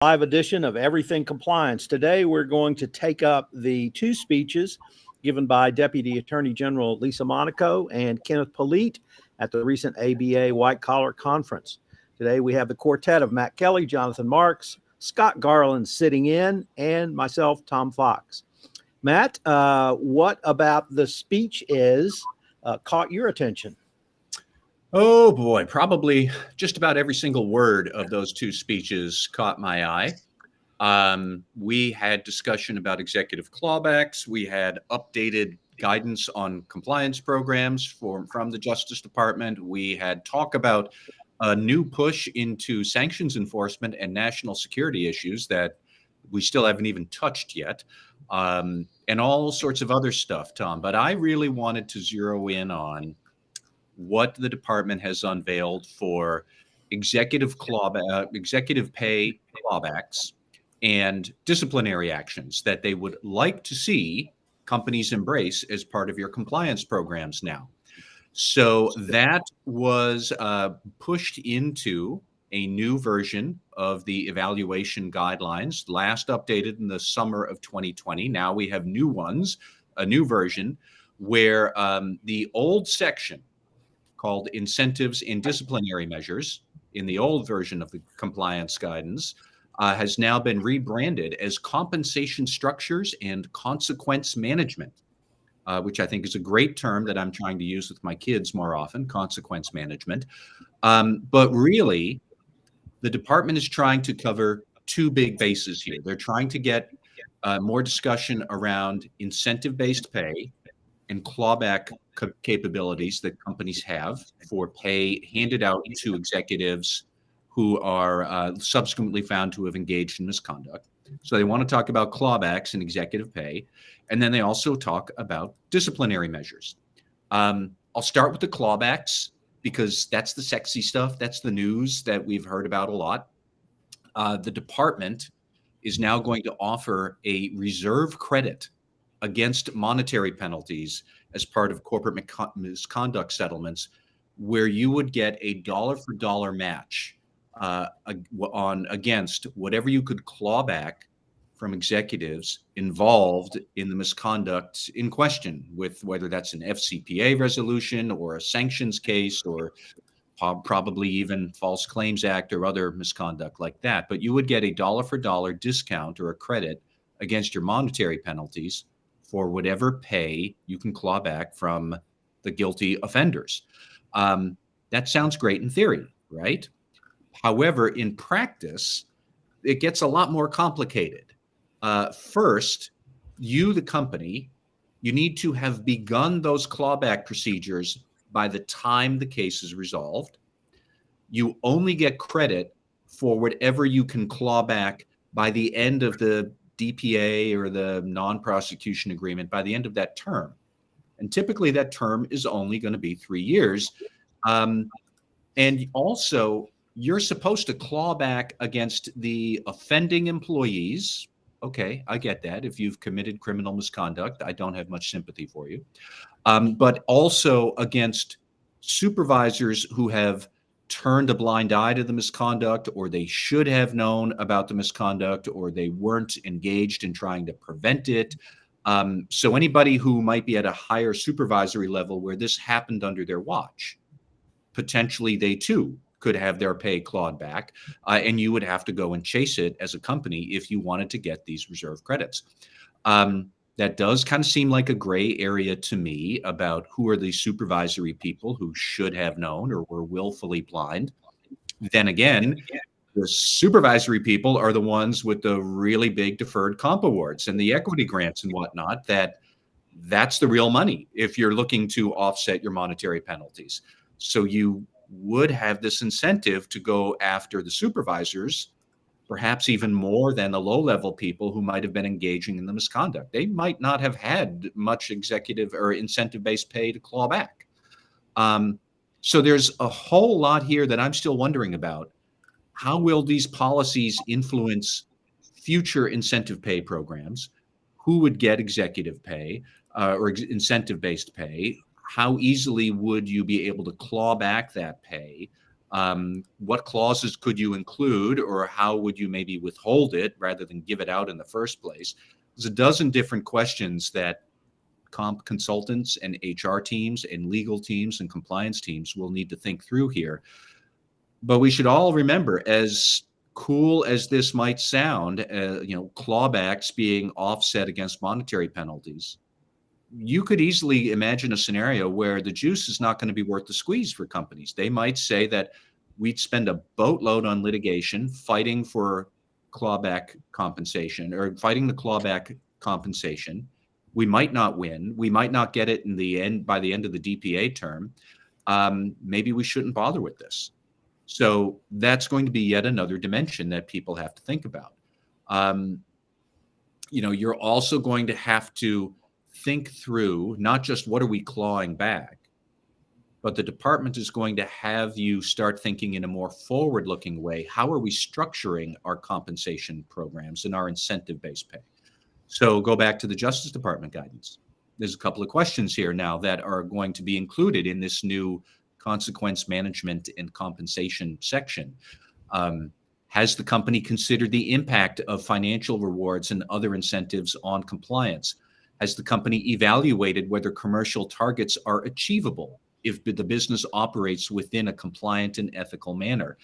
Live edition of Everything Compliance. Today, we're going to take up the two speeches given by Deputy Attorney General Lisa Monaco and Kenneth Polite at the recent ABA White Collar Conference. Today, we have the quartet of Matt Kelly, Jonathan Marks, Scott Garland sitting in, and myself, Tom Fox. Matt, what about the speech caught your attention? Oh boy, probably just about every single word of those two speeches caught my eye. We had discussion about executive clawbacks. We had updated guidance on compliance programs from the Justice Department. We had talk about a new push into sanctions enforcement and national security issues that we still haven't even touched yet, and all sorts of other stuff, Tom. But I really wanted to zero in on what the department has unveiled for executive pay clawbacks and disciplinary actions that they would like to see companies embrace as part of your compliance programs now. So that was pushed into a new version of the evaluation guidelines, last updated in the summer of 2020. Now we have new ones, a new version where the old section called Incentives and Disciplinary Measures in the old version of the compliance guidance has now been rebranded as Compensation Structures and Consequence Management, which I think is a great term that I'm trying to use with my kids more often, consequence management. But really, the department is trying to cover two big bases here. They're trying to get more discussion around incentive-based pay and clawback capabilities that companies have for pay handed out to executives who are subsequently found to have engaged in misconduct. So they want to talk about clawbacks and executive pay. And then they also talk about disciplinary measures. I'll start with the clawbacks because that's the sexy stuff. That's the news that we've heard about a lot. The department is now going to offer a reserve credit against monetary penalties as part of corporate misconduct settlements, where you would get a dollar-for-dollar match against whatever you could claw back from executives involved in the misconduct in question, with whether that's an FCPA resolution or a sanctions case or probably even False Claims Act or other misconduct like that. But you would get a dollar-for-dollar discount or a credit against your monetary penalties for whatever pay you can claw back from the guilty offenders. That sounds great in theory, right? However, in practice, it gets a lot more complicated. First, you, the company, you need to have begun those clawback procedures by the time the case is resolved. You only get credit for whatever you can claw back by the end of the DPA or the non-prosecution agreement by the end of that term. And typically that term is only going to be 3 years. And also, you're supposed to claw back against the offending employees. Okay, I get that. If you've committed criminal misconduct, I don't have much sympathy for you. But also against supervisors who have turned a blind eye to the misconduct, or they should have known about the misconduct, or they weren't engaged in trying to prevent it. So anybody who might be at a higher supervisory level where this happened under their watch, potentially they too could have their pay clawed back, and you would have to go and chase it as a company if you wanted to get these reserve credits. That does kind of seem like a gray area to me about who are the supervisory people who should have known or were willfully blind. Then again, the supervisory people are the ones with the really big deferred comp awards and the equity grants and whatnot. That's the real money if you're looking to offset your monetary penalties. So you would have this incentive to go after the supervisors, perhaps even more than the low-level people who might have been engaging in the misconduct. They might not have had much executive or incentive-based pay to claw back. So there's a whole lot here that I'm still wondering about. How will these policies influence future incentive pay programs? Who would get executive pay or incentive-based pay? How easily would you be able to claw back that pay? What clauses could you include, or how would you maybe withhold it rather than give it out in the first place? There's a dozen different questions that comp consultants and HR teams and legal teams and compliance teams will need to think through here. But we should all remember, as cool as this might sound, clawbacks being offset against monetary penalties, you could easily imagine a scenario where the juice is not going to be worth the squeeze for companies. They might say that we'd spend a boatload on litigation fighting for clawback compensation or fighting the clawback compensation. We might not win. We might not get it in the end by the end of the DPA term. Maybe we shouldn't bother with this. So that's going to be yet another dimension that people have to think about. You're also going to have to think through not just what are we clawing back, but the department is going to have you start thinking in a more forward-looking way. How are we structuring our compensation programs and our incentive-based pay? So go back to the Justice Department guidance. There's a couple of questions here now that are going to be included in this new consequence management and compensation section. Has the company considered the impact of financial rewards and other incentives on compliance? Has the company evaluated whether commercial targets are achievable if the business operates within a compliant and ethical manner?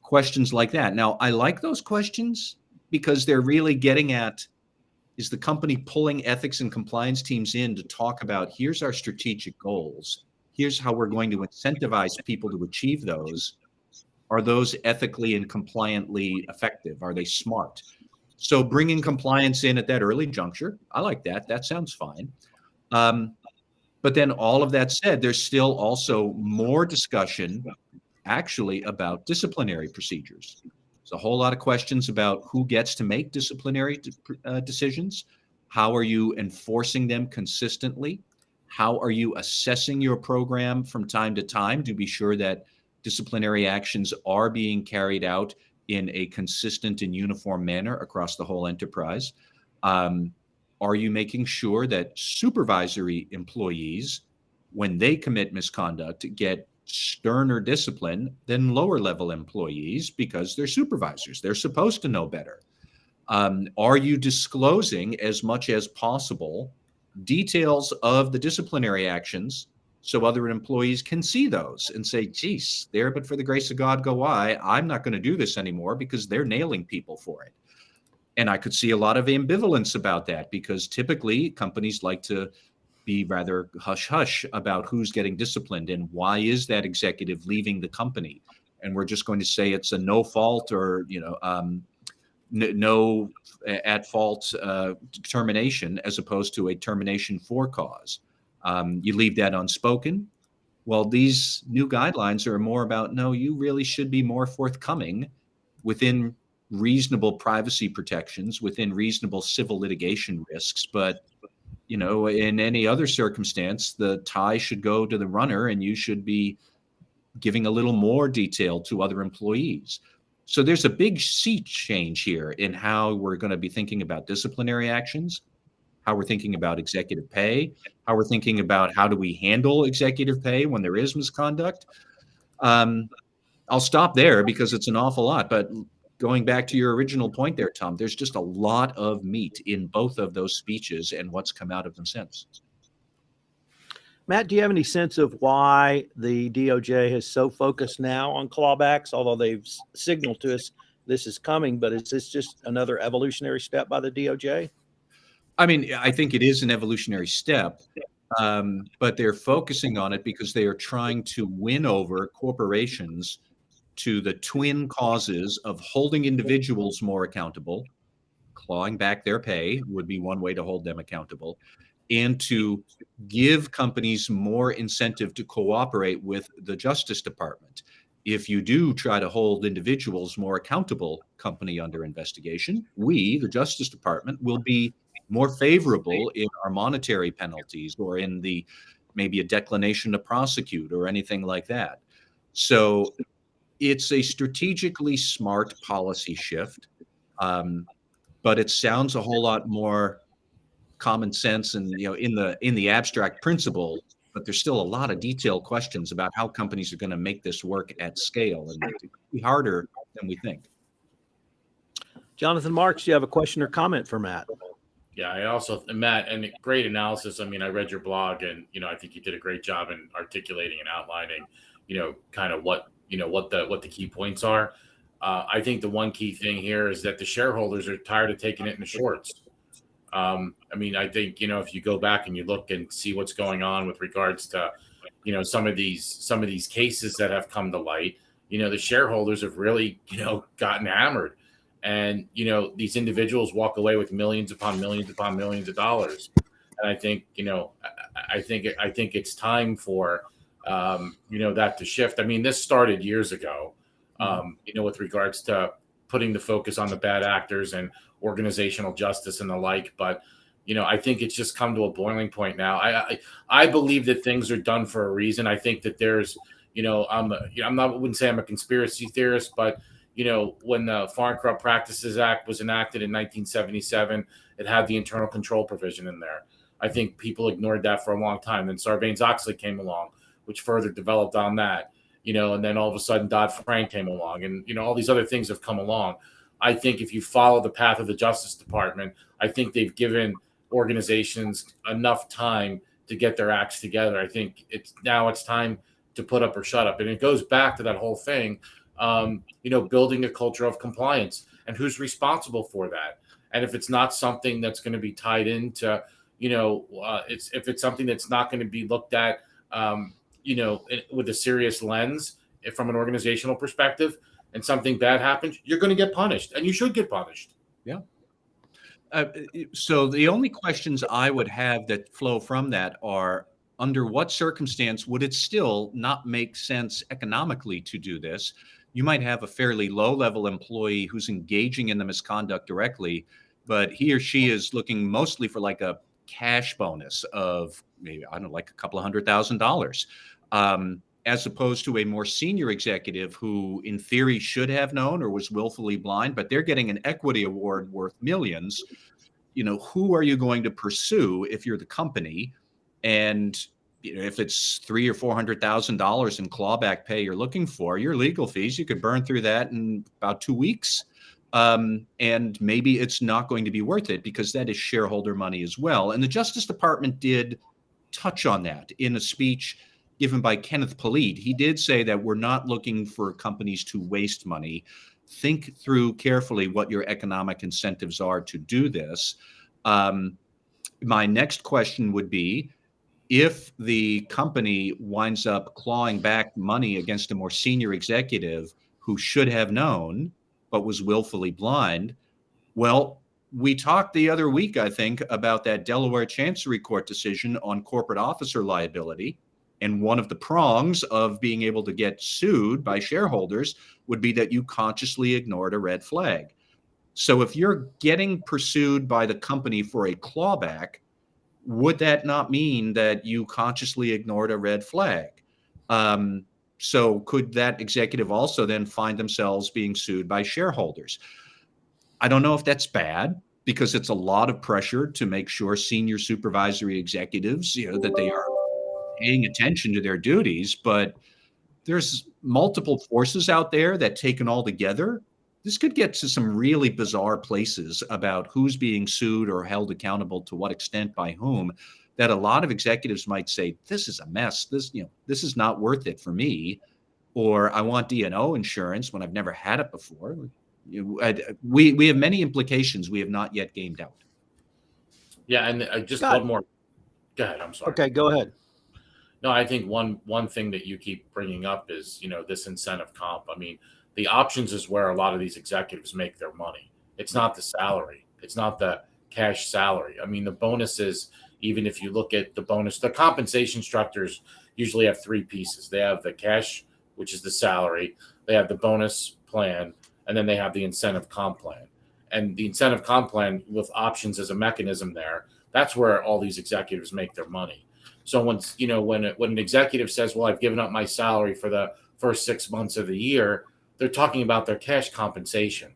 Questions like that. Now, I like those questions because they're really getting at, is the company pulling ethics and compliance teams in to talk about, here's our strategic goals, here's how we're going to incentivize people to achieve those. Are those ethically and compliantly effective? Are they smart? So bringing compliance in at that early juncture, I like that. That sounds fine. But then all of that said, there's still also more discussion actually about disciplinary procedures. There's a whole lot of questions about who gets to make disciplinary decisions. How are you enforcing them consistently? How are you assessing your program from time to time to be sure that disciplinary actions are being carried out in a consistent and uniform manner across the whole enterprise? Are you making sure that supervisory employees, when they commit misconduct, get sterner discipline than lower level employees because they're supervisors? They're supposed to know better. Are you disclosing as much as possible details of the disciplinary actions so other employees can see those and say, geez, there, but for the grace of God go I. I'm not going to do this anymore because they're nailing people for it. And I could see a lot of ambivalence about that because typically companies like to be rather hush-hush about who's getting disciplined and why is that executive leaving the company. And we're just going to say it's a no fault or, no at fault termination as opposed to a termination for cause. You leave that unspoken. Well, these new guidelines are more about, no, you really should be more forthcoming within reasonable privacy protections, within reasonable civil litigation risks. But, in any other circumstance, the tie should go to the runner and you should be giving a little more detail to other employees. So there's a big sea change here in how we're going to be thinking about disciplinary actions, how we're thinking about executive pay, how we're thinking about how do we handle executive pay when there is misconduct. I'll stop there because it's an awful lot, but going back to your original point there, Tom, there's just a lot of meat in both of those speeches and what's come out of them since. Matt, do you have any sense of why the DOJ is so focused now on clawbacks, although they've signaled to us this is coming, but is this just another evolutionary step by the DOJ? I mean, I think it is an evolutionary step, but they're focusing on it because they are trying to win over corporations to the twin causes of holding individuals more accountable. Clawing back their pay would be one way to hold them accountable, and to give companies more incentive to cooperate with the Justice Department. If you do try to hold individuals more accountable, company under investigation, we, the Justice Department, will be more favorable in our monetary penalties or in the maybe a declination to prosecute or anything like that. So it's a strategically smart policy shift, but it sounds a whole lot more common sense and in the abstract principle but there's still a lot of detailed questions about how companies are going to make this work at scale, and it's going to be harder than we think. Jonathan Marks, do you have a question or comment for Matt? Yeah, I also, Matt, and great analysis. I mean, I read your blog, and I think you did a great job in articulating and outlining, kind of what the key points are. I think the one key thing here is that the shareholders are tired of taking it in the shorts. I mean, I think if you go back and you look and see what's going on with regards to, some of these cases that have come to light, the shareholders have really, gotten hammered. And, these individuals walk away with millions upon millions upon millions of dollars. And I think, I think it's time for, that to shift. I mean, this started years ago, with regards to putting the focus on the bad actors and organizational justice and the like. But, I think it's just come to a boiling point now. I believe that things are done for a reason. I think that there's, wouldn't say I'm a conspiracy theorist, but when the Foreign Corrupt Practices Act was enacted in 1977, it had the internal control provision in there. I think people ignored that for a long time. Then Sarbanes-Oxley came along, which further developed on that, and then all of a sudden Dodd-Frank came along, and, all these other things have come along. I think if you follow the path of the Justice Department, I think they've given organizations enough time to get their acts together. I think it's time to put up or shut up. And it goes back to that whole thing, building a culture of compliance and who's responsible for that. And if it's not something that's going to be tied into, if it's something that's not going to be looked at, with a serious lens from an organizational perspective, and something bad happens, you're going to get punished, and you should get punished. Yeah. So the only questions I would have that flow from that are, under what circumstance would it still not make sense economically to do this? You might have a fairly low-level employee who's engaging in the misconduct directly, but he or she is looking mostly for like a cash bonus of maybe, I don't know, like a couple of $100,000, as opposed to a more senior executive who in theory should have known or was willfully blind, but they're getting an equity award worth millions. Who are you going to pursue if you're the company? And if it's $300,000 or $400,000 in clawback pay you're looking for, your legal fees, you could burn through that in about 2 weeks. And maybe it's not going to be worth it because that is shareholder money as well. And the Justice Department did touch on that in a speech given by Kenneth Polite. He did say that we're not looking for companies to waste money. Think through carefully what your economic incentives are to do this. My next question would be, if the company winds up clawing back money against a more senior executive who should have known but was willfully blind, well, we talked the other week, I think, about that Delaware Chancery Court decision on corporate officer liability. And one of the prongs of being able to get sued by shareholders would be that you consciously ignored a red flag. So if you're getting pursued by the company for a clawback, would that not mean that you consciously ignored a red flag? So could that executive also then find themselves being sued by shareholders? I don't know if that's bad, because it's a lot of pressure to make sure senior supervisory executives, that they are paying attention to their duties. But there's multiple forces out there that, taken all together, this could get to some really bizarre places about who's being sued or held accountable to what extent by whom, that a lot of executives might say, this is a mess. This is not worth it for me. Or I want D&O insurance when I've never had it before. We have many implications we have not yet gamed out. Yeah. And just one more. Go ahead. I'm sorry. Okay, go ahead. No, I think one thing that you keep bringing up is, this incentive comp. I mean, the options is where a lot of these executives make their money. It's not the salary. It's not the cash salary. I mean, the bonuses, even if you look at the bonus, the compensation structures usually have three pieces. They have the cash, which is the salary. They have the bonus plan, and then they have the incentive comp plan. And the incentive comp plan with options as a mechanism there, that's where all these executives make their money. So once, when an executive says, well, I've given up my salary for the first 6 months of the year, they're talking about their cash compensation.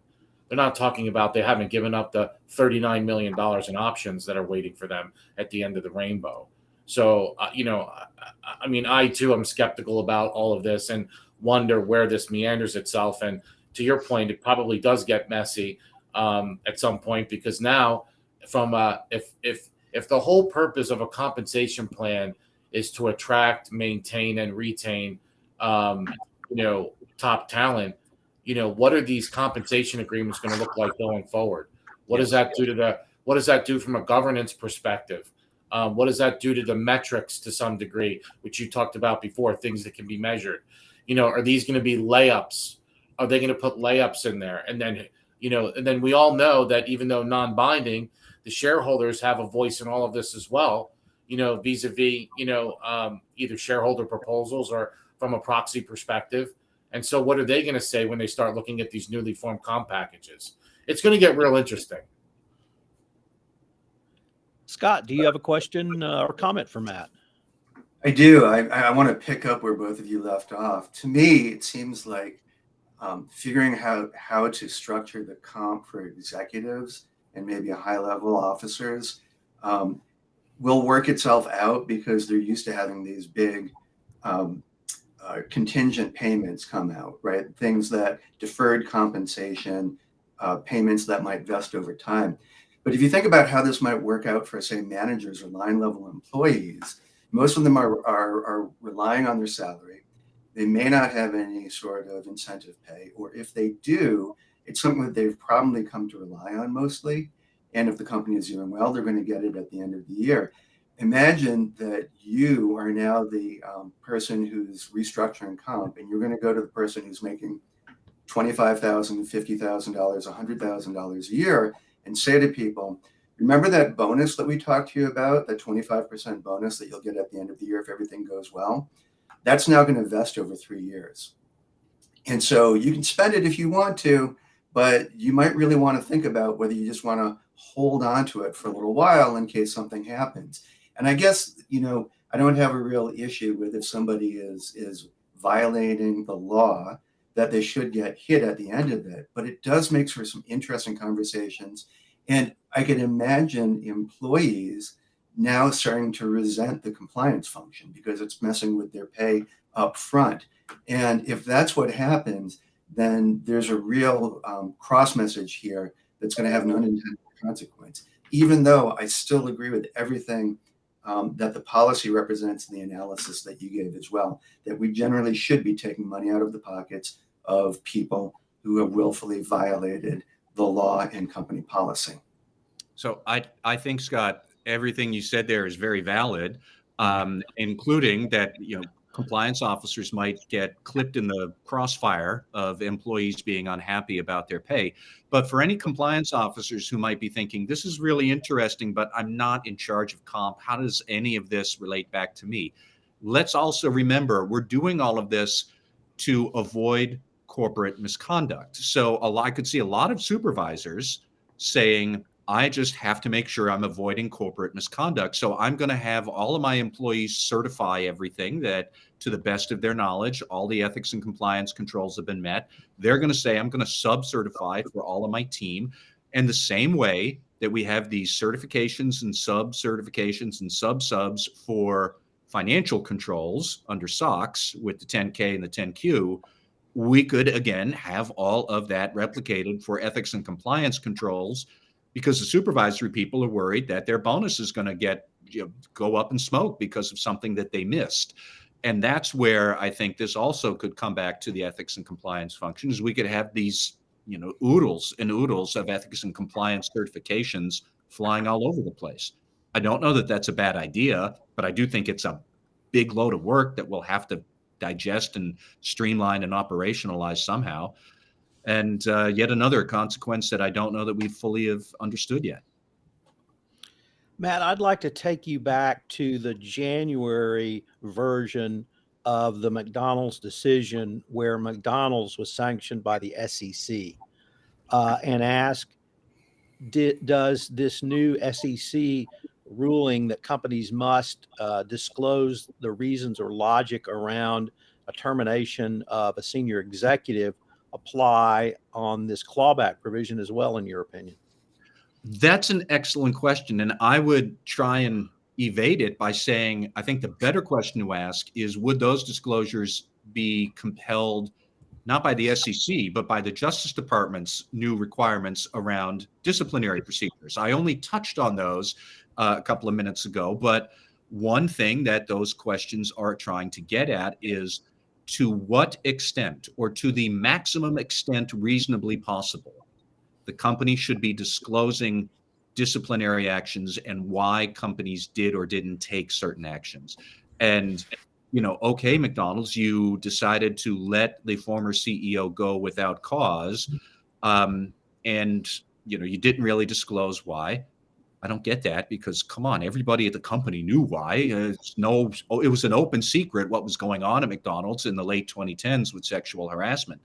They're not talking about they haven't given up the $39 million in options that are waiting for them at the end of the rainbow. So, I mean, I too am skeptical about all of this and wonder where this meanders itself. And to your point, it probably does get messy at some point, because now, if the whole purpose of a compensation plan is to attract, maintain, and retain, top talent, what are these compensation agreements going to look like going forward? What does that do to what does that do from a governance perspective? What does that do to the metrics to some degree, which you talked about before, things that can be measured? Are these going to be layups? Are they going to put layups in there? And then we all know that even though non-binding, the shareholders have a voice in all of this as well, vis-a-vis, either shareholder proposals or from a proxy perspective. And so what are they going to say when they start looking at these newly formed comp packages? It's going to get real interesting. Scott, do you have a question or comment for Matt? I do. I want to pick up where both of you left off. To me, it seems like figuring how to structure the comp for executives and maybe high-level officers will work itself out, because they're used to having these big contingent payments come out, right? Things that deferred compensation, payments that might vest over time. But if you think about how this might work out for, say, managers or line-level employees, most of them are relying on their salary. They may not have any sort of incentive pay, or if they do, it's something that they've probably come to rely on mostly. And if the company is doing well, they're going to get it at the end of the year. Imagine that you are now the person who's restructuring comp, and you're going to go to the person who's making $25,000, $50,000, $100,000 a year, and say to people, remember that bonus that we talked to you about, that 25% bonus that you'll get at the end of the year if everything goes well? That's now going to vest over 3 years. And so you can spend it if you want to, but you might really want to think about whether you just want to hold on to it for a little while in case something happens. And I guess, I don't have a real issue with if somebody is violating the law, that they should get hit at the end of it. But it does make for some interesting conversations. And I can imagine employees now starting to resent the compliance function because it's messing with their pay up front. And if that's what happens, then there's a real cross message here that's going to have an unintended consequence, even though I still agree with everything that the policy represents in the analysis that you gave as well, that we generally should be taking money out of the pockets of people who have willfully violated the law and company policy. So I think, Scott, everything you said there is very valid, including that, compliance officers might get clipped in the crossfire of employees being unhappy about their pay. But for any compliance officers who might be thinking, this is really interesting, but I'm not in charge of comp, how does any of this relate back to me? Let's also remember, we're doing all of this to avoid corporate misconduct. So I could see a lot of supervisors saying, I just have to make sure I'm avoiding corporate misconduct. So I'm going to have all of my employees certify everything that, to the best of their knowledge, all the ethics and compliance controls have been met. They're going to say, I'm going to sub-certify for all of my team. And the same way that we have these certifications and sub-certifications and sub-subs for financial controls under SOX with the 10K and the 10Q, we could, again, have all of that replicated for ethics and compliance controls, because the supervisory people are worried that their bonus is going to go up in smoke because of something that they missed. And that's where I think this also could come back to the ethics and compliance functions. We could have these, oodles and oodles of ethics and compliance certifications flying all over the place. I don't know that that's a bad idea, but I do think it's a big load of work that we'll have to digest and streamline and operationalize somehow. And yet another consequence that I don't know that we fully have understood yet. Matt, I'd like to take you back to the January version of the McDonald's decision, where McDonald's was sanctioned by the SEC, and ask, does this new SEC ruling that companies must disclose the reasons or logic around a termination of a senior executive apply on this clawback provision as well, in your opinion? That's an excellent question. And I would try and evade it by saying, I think the better question to ask is, would those disclosures be compelled not by the SEC, but by the Justice Department's new requirements around disciplinary procedures? I only touched on those a couple of minutes ago, but one thing that those questions are trying to get at is, to what extent, or to the maximum extent reasonably possible, the company should be disclosing disciplinary actions and why companies did or didn't take certain actions. And, okay, McDonald's, you decided to let the former CEO go without cause. And, you didn't really disclose why. I don't get that, because come on, everybody at the company knew why. It was an open secret what was going on at McDonald's in the late 2010s with sexual harassment.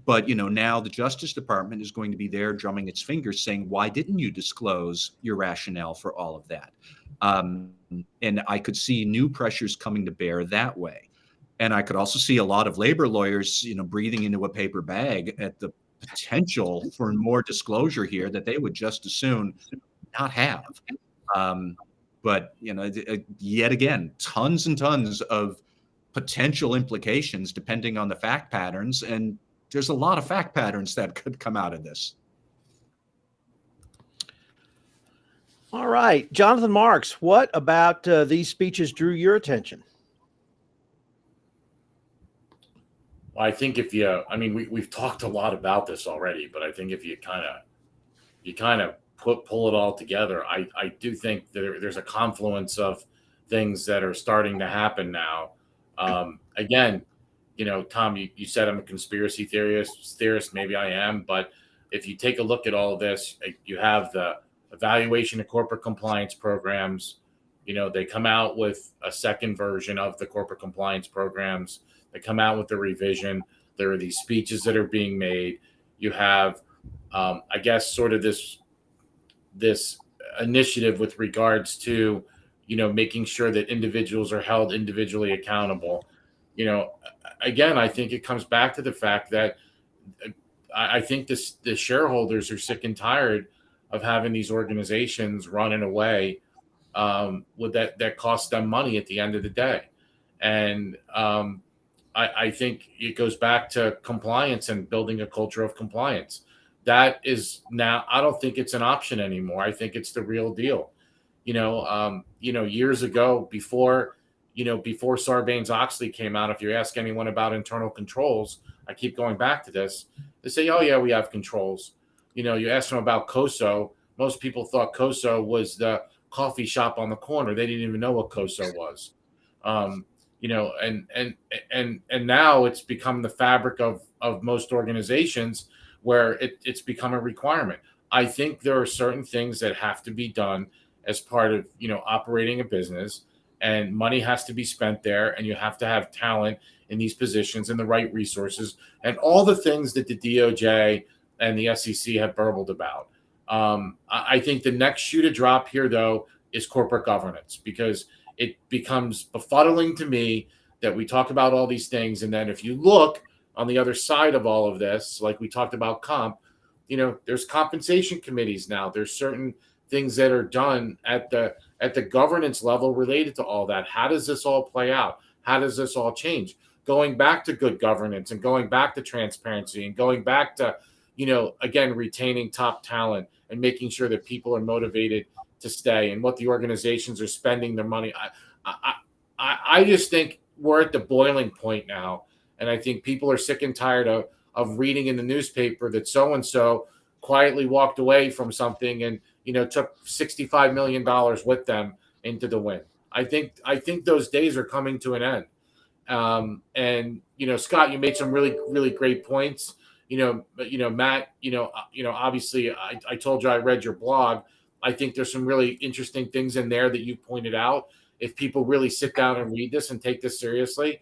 But now the Justice Department is going to be there drumming its fingers saying, why didn't you disclose your rationale for all of that? And I could see new pressures coming to bear that way. And I could also see a lot of labor lawyers, breathing into a paper bag at the potential for more disclosure here that they would just as soon not have. But yet again, tons and tons of potential implications depending on the fact patterns, and there's a lot of fact patterns that could come out of this. All right, Jonathan Marks, what about these speeches drew your attention? Well, I think we've talked a lot about this already, but I think if you kind of pull it all together, I do think there's a confluence of things that are starting to happen now. Again, Tom, you said I'm a conspiracy theorist. Maybe I am, but if you take a look at all of this, you have the evaluation of corporate compliance programs. They come out with a second version of the corporate compliance programs. They come out with the revision. There are these speeches that are being made. You have, I guess, sort of this initiative with regards to, making sure that individuals are held individually accountable. Again, I think it comes back to the fact that I think the shareholders are sick and tired of having these organizations run in a way with that costs them money at the end of the day. And I think it goes back to compliance and building a culture of compliance. That is now, I don't think it's an option anymore. I think it's the real deal. Years ago, before Sarbanes-Oxley came out, if you ask anyone about internal controls, I keep going back to this, they say, oh yeah, we have controls. You ask them about COSO, most people thought COSO was the coffee shop on the corner. They didn't even know what COSO was. And now it's become the fabric of most organizations, where it's become a requirement. I think there are certain things that have to be done as part of, operating a business, and money has to be spent there, and you have to have talent in these positions and the right resources and all the things that the DOJ and the SEC have burbled about. I think the next shoe to drop here, though, is corporate governance, because it becomes befuddling to me that we talk about all these things, and then if you look on the other side of all of this, like we talked about comp, there's compensation committees now. There's certain things that are done at the governance level related to all that. How does this all play out? How does this all change? Going back to good governance and going back to transparency and going back to, again, retaining top talent and making sure that people are motivated to stay, and what the organizations are spending their money. I just think we're at the boiling point now. And I think people are sick and tired of reading in the newspaper that so-and-so quietly walked away from something and, took $65 million with them into the wind. I think those days are coming to an end. And, Scott, you made some really, really great points. Matt, obviously I told you I read your blog. I think there's some really interesting things in there that you pointed out. If people really sit down and read this and take this seriously,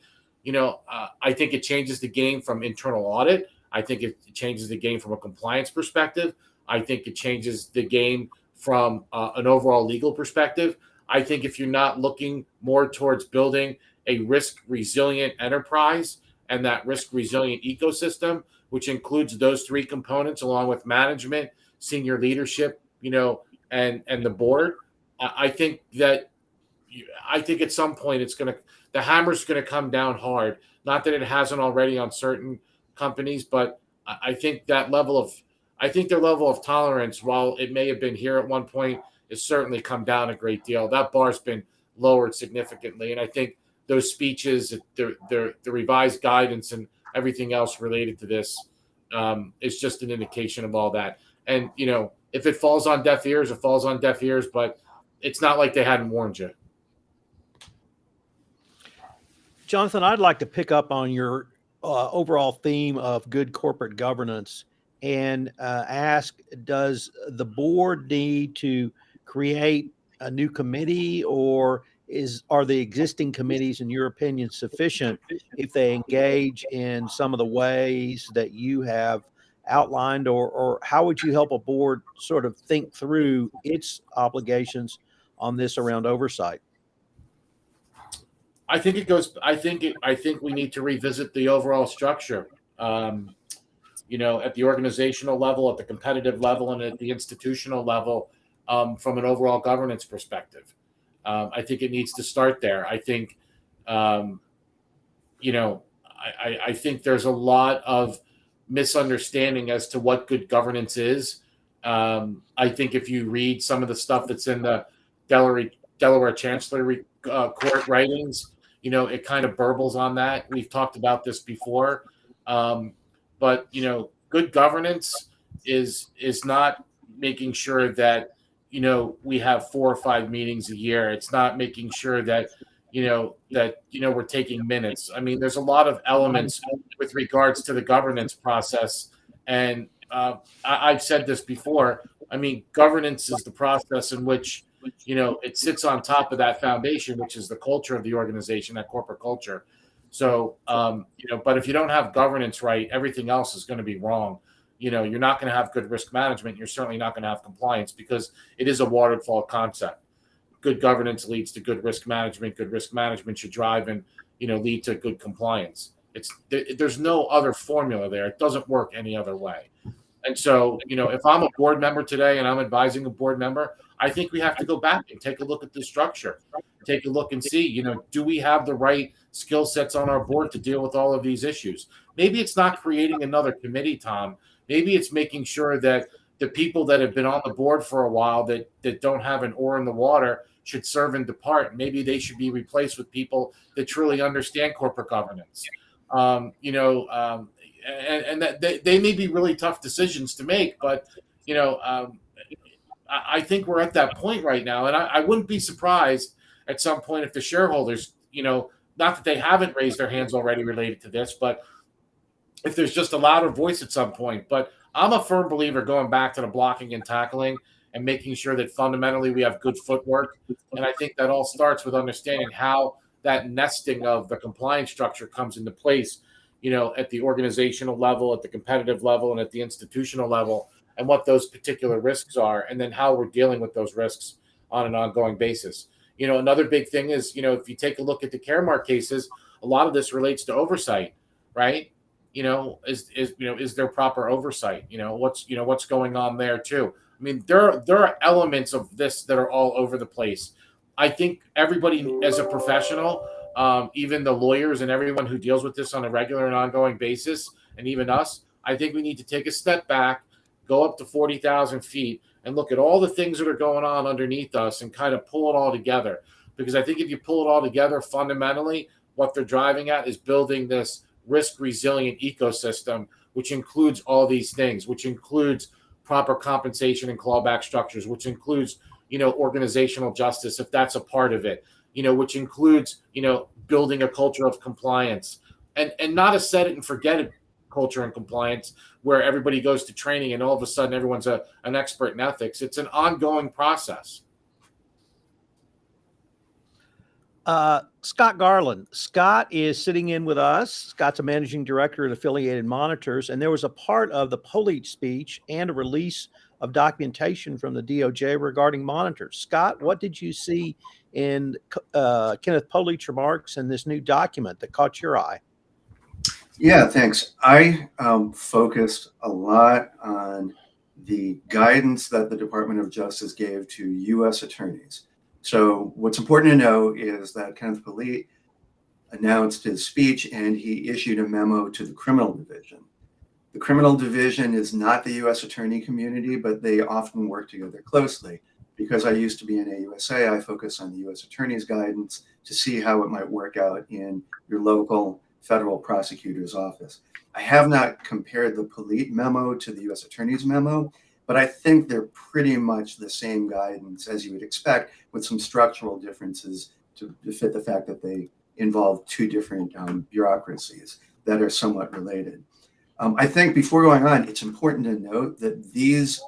I think it changes the game from internal audit. I think it changes the game from a compliance perspective. I think it changes the game from an overall legal perspective. I think if you're not looking more towards building a risk-resilient enterprise and that risk-resilient ecosystem, which includes those three components along with management, senior leadership, and the board, I think that I think at some point the hammer's going to come down hard. Not that it hasn't already on certain companies, but I think their level of tolerance, while it may have been here at one point, has certainly come down a great deal. That bar's been lowered significantly, and I think those speeches, the revised guidance, and everything else related to this is just an indication of all that. And if it falls on deaf ears, it falls on deaf ears. But it's not like they hadn't warned you. Jonathan, I'd like to pick up on your overall theme of good corporate governance and ask, does the board need to create a new committee, or are the existing committees, in your opinion, sufficient if they engage in some of the ways that you have outlined, or how would you help a board sort of think through its obligations on this around oversight? I think we need to revisit the overall structure. At the organizational level, at the competitive level, and at the institutional level, from an overall governance perspective. I think it needs to start there. I think, I think there's a lot of misunderstanding as to what good governance is. I think if you read some of the stuff that's in the Delaware Chancellery Court writings, it kind of burbles on that. We've talked about this before, but good governance is not making sure that we have 4 or 5 meetings a year. It's not making sure that we're taking minutes. I mean, there's a lot of elements with regards to the governance process, and I've said this before. I mean, governance is the process in which it sits on top of that foundation, which is the culture of the organization, that corporate culture. So, but if you don't have governance right, everything else is going to be wrong. You're not going to have good risk management. You're certainly not going to have compliance, because it is a waterfall concept. Good governance leads to good risk management. Good risk management should drive and, lead to good compliance. There's no other formula there. It doesn't work any other way. And so, if I'm a board member today and I'm advising a board member, I think we have to go back and take a look at the structure, take a look and see, do we have the right skill sets on our board to deal with all of these issues? Maybe it's not creating another committee, Tom. Maybe it's making sure that the people that have been on the board for a while that don't have an oar in the water should serve and depart. Maybe they should be replaced with people that truly understand corporate governance. And that they may be really tough decisions to make, but I think we're at that point right now, and I wouldn't be surprised at some point if the shareholders, not that they haven't raised their hands already related to this, but if there's just a louder voice at some point. But I'm a firm believer going back to the blocking and tackling and making sure that fundamentally we have good footwork. And I think that all starts with understanding how that nesting of the compliance structure comes into place, at the organizational level, at the competitive level, and at the institutional level, and what those particular risks are, and then how we're dealing with those risks on an ongoing basis. Another big thing is, if you take a look at the Caremark cases, a lot of this relates to oversight, right? Is there proper oversight? What's going on there too? I mean, there are elements of this that are all over the place. I think everybody as a professional, even the lawyers and everyone who deals with this on a regular and ongoing basis, and even us, I think we need to take a step back, go up to 40,000 feet, and look at all the things that are going on underneath us and kind of pull it all together. Because I think if you pull it all together, fundamentally, what they're driving at is building this risk-resilient ecosystem, which includes all these things, which includes proper compensation and clawback structures, which includes, organizational justice, if that's a part of it, which includes, building a culture of compliance, and not a set it and forget it culture and compliance where everybody goes to training and all of a sudden everyone's an expert in ethics. It's an ongoing process. Scott Garland. Scott is sitting in with us. Scott's a managing director at Affiliated Monitors, and there was a part of the Polite speech and a release of documentation from the DOJ regarding monitors. Scott, what did you see in Kenneth Polite's remarks and this new document that caught your eye? Yeah, thanks. I focused a lot on the guidance that the Department of Justice gave to U.S. attorneys So what's important to know is that Kenneth Polite announced his speech and he issued a memo to the criminal division. The criminal division is not the U.S. attorney community, but they often work together closely. Because I used to be in AUSA, I focus on the U.S. attorney's guidance to see how it might work out in your local federal prosecutor's office. I have not compared the Polite memo to the U.S. attorney's memo, but I think they're pretty much the same guidance as you would expect, with some structural differences to fit the fact that they involve two different bureaucracies that are somewhat related. I think before going on, it's important to note that these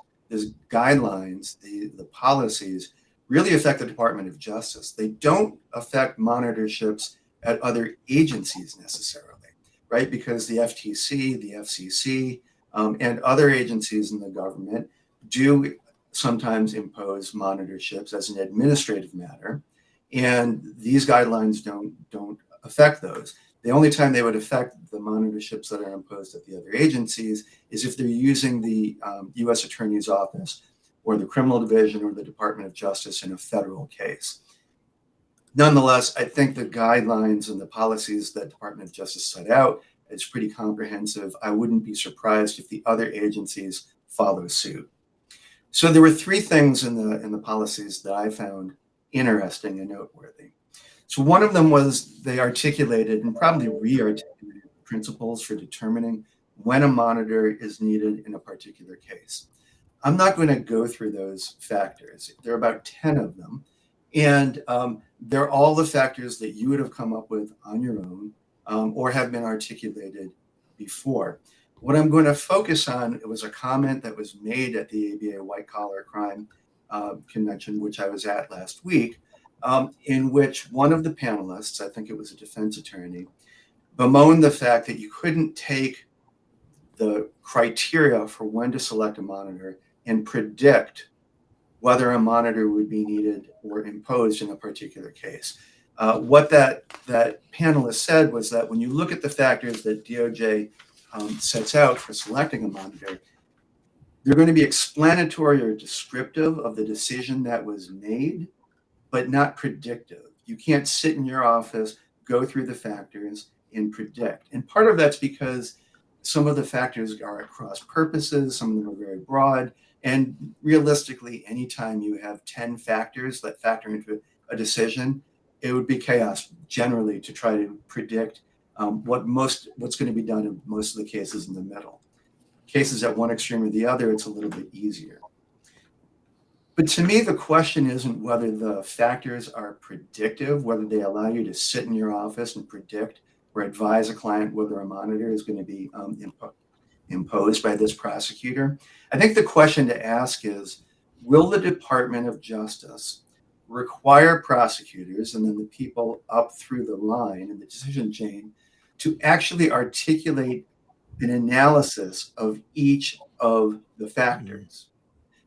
guidelines, the policies, really affect the Department of Justice. They don't affect monitorships at other agencies necessarily, right? Because the FTC, the FCC, and other agencies in the government do sometimes impose monitorships as an administrative matter, and these guidelines don't affect those. The only time they would affect the monitorships that are imposed at the other agencies is if they're using the U.S. Attorney's Office or the Criminal Division or the Department of Justice in a federal case. Nonetheless, I think the guidelines and the policies that Department of Justice set out is pretty comprehensive. I wouldn't be surprised if the other agencies follow suit. So there were three things in the policies that I found interesting and noteworthy. So one of them was they articulated and probably re-articulated principles for determining when a monitor is needed in a particular case. I'm not going to go through those factors. There are about 10 of them. And they're all the factors that you would have come up with on your own or have been articulated before. What I'm going to focus on, it was a comment that was made at the ABA White Collar Crime Convention, which I was at last week, in which one of the panelists, I think it was a defense attorney, bemoaned the fact that you couldn't take the criteria for when to select a monitor and predict whether a monitor would be needed or imposed in a particular case. What that panelist said was that when you look at the factors that DOJ sets out for selecting a monitor, they're going to be explanatory or descriptive of the decision that was made, but not predictive. You can't sit in your office, go through the factors, and predict. And part of that's because some of the factors are at cross purposes, some of them are very broad, and realistically, anytime you have 10 factors that factor into a decision, it would be chaos generally to try to predict what's going to be done in most of the cases in the middle. Cases at one extreme or the other, it's a little bit easier. But to me, the question isn't whether the factors are predictive, whether they allow you to sit in your office and predict or advise a client whether a monitor is going to be imposed by this prosecutor. I think the question to ask is, will the Department of Justice require prosecutors and then the people up through the line in the decision chain to actually articulate an analysis of each of the factors?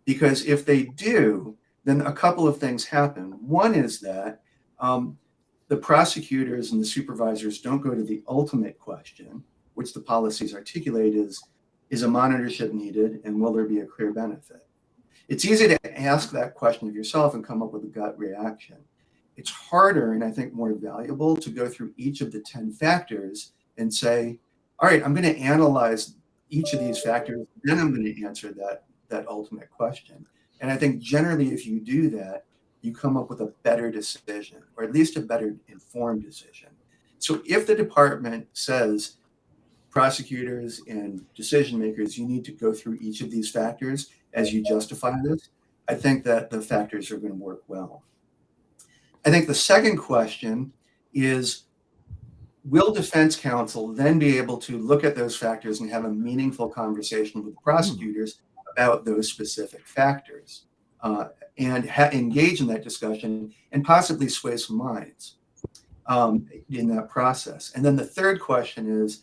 Because if they do, then a couple of things happen. One is that the prosecutors and the supervisors don't go to the ultimate question, which the policies articulate is a monitorship needed and will there be a clear benefit? It's easy to ask that question of yourself and come up with a gut reaction. It's harder and I think more valuable to go through each of the 10 factors and say, all right, I'm going to analyze each of these factors, then I'm going to answer that ultimate question. And I think generally if you do that, you come up with a better decision, or at least a better informed decision. So if the department says, prosecutors and decision makers, you need to go through each of these factors as you justify this, I think that the factors are going to work well. I think the second question is, will defense counsel then be able to look at those factors and have a meaningful conversation with prosecutors about those specific factors and engage in that discussion and possibly sway some minds in that process? And then the third question is,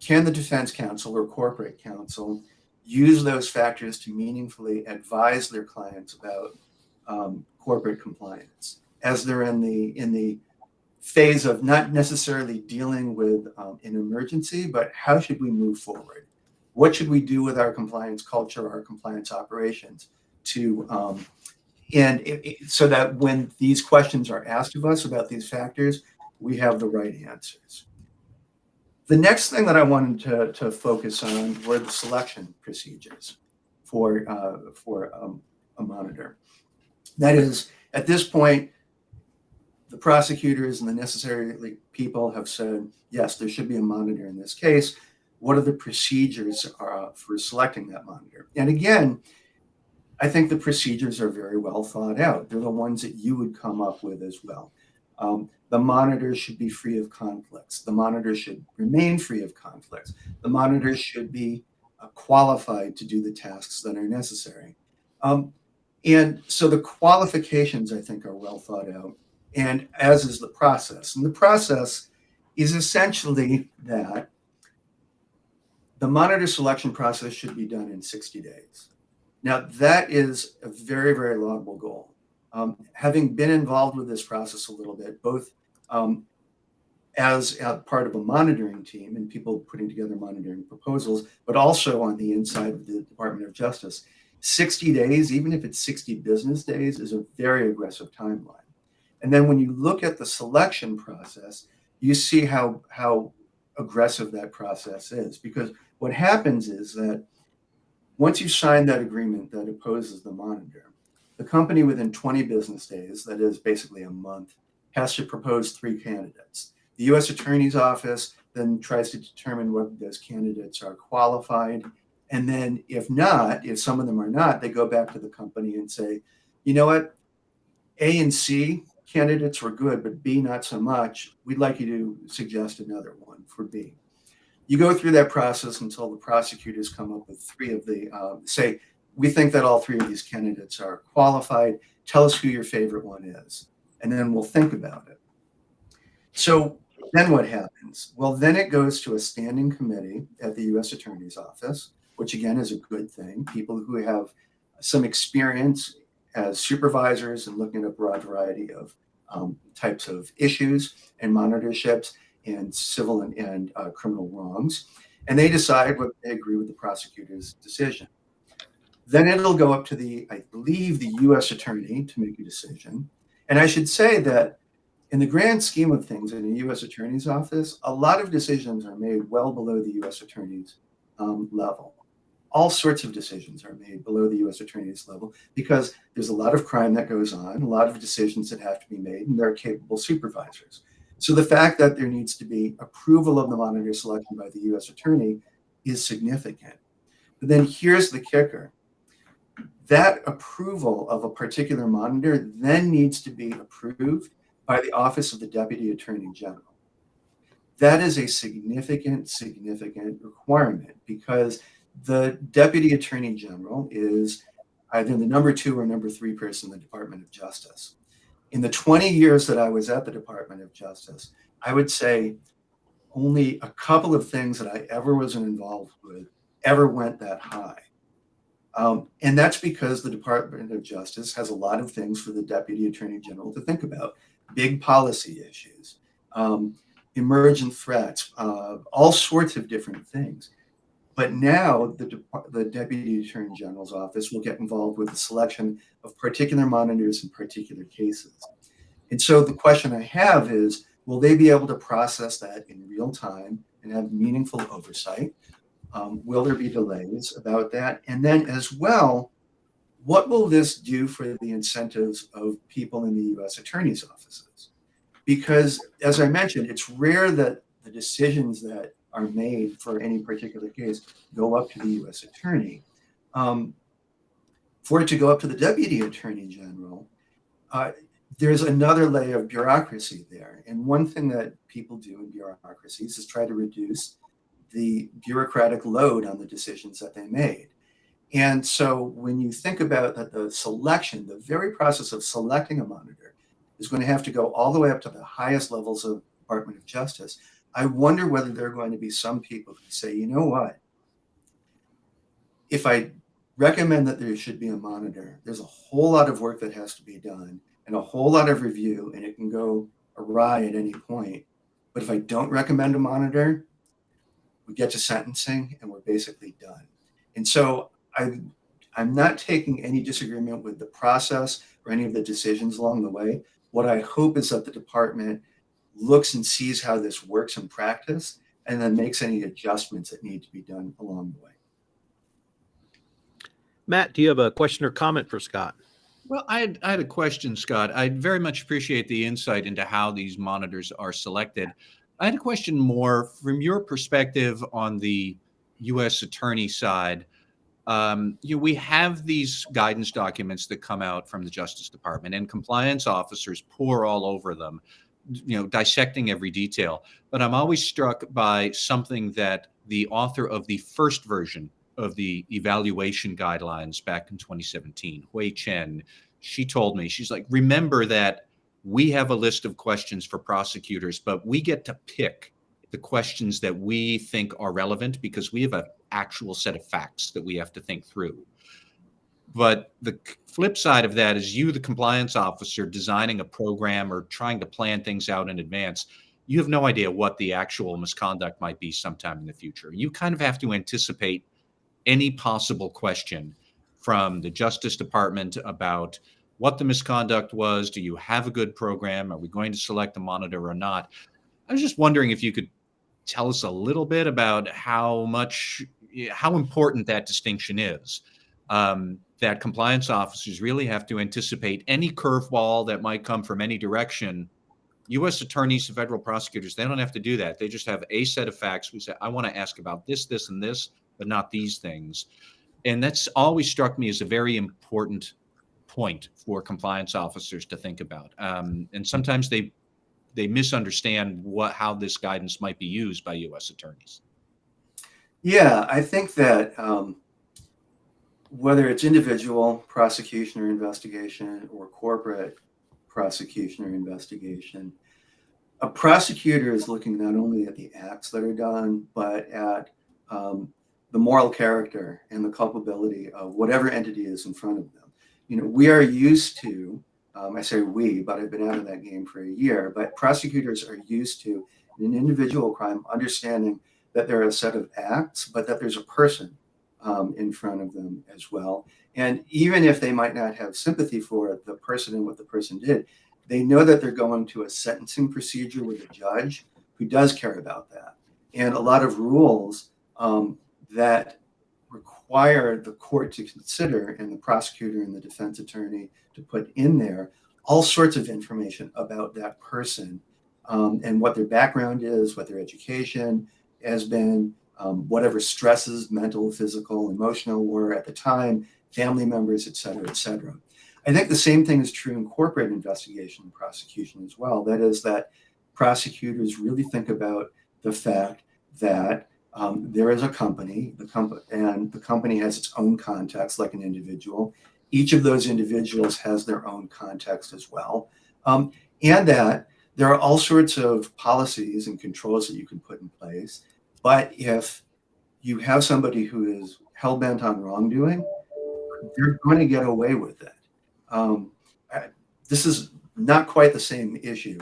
can the defense counsel or corporate counsel use those factors to meaningfully advise their clients about corporate compliance as they're in the phase of not necessarily dealing with an emergency, but how should we move forward? What should we do with our compliance culture, our compliance operations to so that when these questions are asked of us about these factors, we have the right answers. The next thing that I wanted to focus on were the selection procedures for a monitor. That is, at this point, the prosecutors and the necessary people have said, yes, there should be a monitor in this case. What are the procedures for selecting that monitor? And again, I think the procedures are very well thought out. They're the ones that you would come up with as well. The monitor should be free of conflicts. The monitor should remain free of conflicts. The monitor should be qualified to do the tasks that are necessary. And so the qualifications, I think, are well thought out, and as is the process. And the process is essentially that the monitor selection process should be done in 60 days. Now, that is a very, very laudable goal. Having been involved with this process a little bit, both as a part of a monitoring team and people putting together monitoring proposals, but also on the inside of the Department of Justice, 60 days, even if it's 60 business days, is a very aggressive timeline. And then when you look at the selection process, you see how aggressive that process is. Because what happens is that once you sign that agreement that opposes the monitor, the company within 20 business days, that is basically a month, has to propose 3 candidates. The U.S. Attorney's Office then tries to determine whether those candidates are qualified. And then if not, if some of them are not, they go back to the company and say, you know what, A and C candidates were good, but B not so much. We'd like you to suggest another one for B. You go through that process until the prosecutors come up with 3 of the, say, we think that all 3 of these candidates are qualified. Tell us who your favorite one is. And then we'll think about it. So then what happens? Well, then it goes to a standing committee at the U.S. Attorney's Office, which again is a good thing. People who have some experience as supervisors and looking at a broad variety of types of issues and monitorships and civil and criminal wrongs. And they decide whether they agree with the prosecutor's decision. Then it'll go up to I believe, the U.S. Attorney to make a decision. And I should say that in the grand scheme of things in the U.S. Attorney's Office, a lot of decisions are made well below the U.S. Attorney's level. All sorts of decisions are made below the U.S. Attorney's level because there's a lot of crime that goes on, a lot of decisions that have to be made, and they're capable supervisors. So the fact that there needs to be approval of the monitor selection by the U.S. Attorney is significant. But then here's the kicker. That approval of a particular monitor then needs to be approved by the Office of the Deputy Attorney General. That is a significant requirement because the Deputy Attorney General is either the number 2 or number 3 person in the Department of Justice. In the 20 years that I was at the Department of Justice, I would say only a couple of things that I ever was involved with ever went that high. And that's because the Department of Justice has a lot of things for the Deputy Attorney General to think about. Big policy issues, emergent threats, all sorts of different things. But now the Deputy Attorney General's office will get involved with the selection of particular monitors in particular cases. And so the question I have is, will they be able to process that in real time and have meaningful oversight? Will there be delays about that? And then as well, what will this do for the incentives of people in the U.S. Attorney's offices? Because as I mentioned, it's rare that the decisions that are made for any particular case go up to the U.S. Attorney. For it to go up to the Deputy Attorney General, there's another layer of bureaucracy there. And one thing that people do in bureaucracies is try to reduce the bureaucratic load on the decisions that they made. And so when you think about that, the selection, the very process of selecting a monitor is going to have to go all the way up to the highest levels of Department of Justice. I wonder whether there are going to be some people who say, you know what, if I recommend that there should be a monitor, there's a whole lot of work that has to be done and a whole lot of review, and it can go awry at any point. But if I don't recommend a monitor, we get to sentencing and we're basically done. And so I'm not taking any disagreement with the process or any of the decisions along the way. What I hope is that the department looks and sees how this works in practice and then makes any adjustments that need to be done along the way. Matt, do you have a question or comment for Scott? Well, I had a question, Scott. I very much appreciate the insight into how these monitors are selected. I had a question more from your perspective on the U.S. attorney side. We have these guidance documents that come out from the Justice Department, and compliance officers pour all over them, dissecting every detail. But I'm always struck by something that the author of the first version of the evaluation guidelines back in 2017, Hui Chen, she told me, she's like, remember that we have a list of questions for prosecutors, but we get to pick the questions that we think are relevant because we have an actual set of facts that we have to think through. But the flip side of that is you, the compliance officer, designing a program or trying to plan things out in advance. You have no idea what the actual misconduct might be sometime in the future. You kind of have to anticipate any possible question from the Justice Department about what the misconduct was. Do you have a good program? Are we going to select a monitor or not? I was just wondering if you could tell us a little bit about how important that distinction is, that compliance officers really have to anticipate any curveball that might come from any direction. U.S. attorneys and federal prosecutors, they don't have to do that. They just have a set of facts. We say, I want to ask about this, this, and this, but not these things. And that's always struck me as a very important point for compliance officers to think about. And sometimes they misunderstand how this guidance might be used by U.S. attorneys. Yeah, I think that whether it's individual prosecution or investigation or corporate prosecution or investigation, a prosecutor is looking not only at the acts that are done, but at the moral character and the culpability of whatever entity is in front of them. We are used to, I say we, but I've been out of that game for a year, but prosecutors are used to, in an individual crime, understanding that there are a set of acts, but that there's a person in front of them as well. And even if they might not have sympathy for the person and what the person did, they know that they're going to a sentencing procedure with a judge who does care about that. And a lot of rules that require the court to consider and the prosecutor and the defense attorney to put in there all sorts of information about that person and what their background is, what their education has been, whatever stresses, mental, physical, emotional were at the time, family members, et cetera, et cetera. I think the same thing is true in corporate investigation and prosecution as well. That is that prosecutors really think about the fact that there is a company, and the company has its own context like an individual. Each of those individuals has their own context as well. And that there are all sorts of policies and controls that you can put in place. But if you have somebody who is hell-bent on wrongdoing, they're going to get away with it. This is not quite the same issue,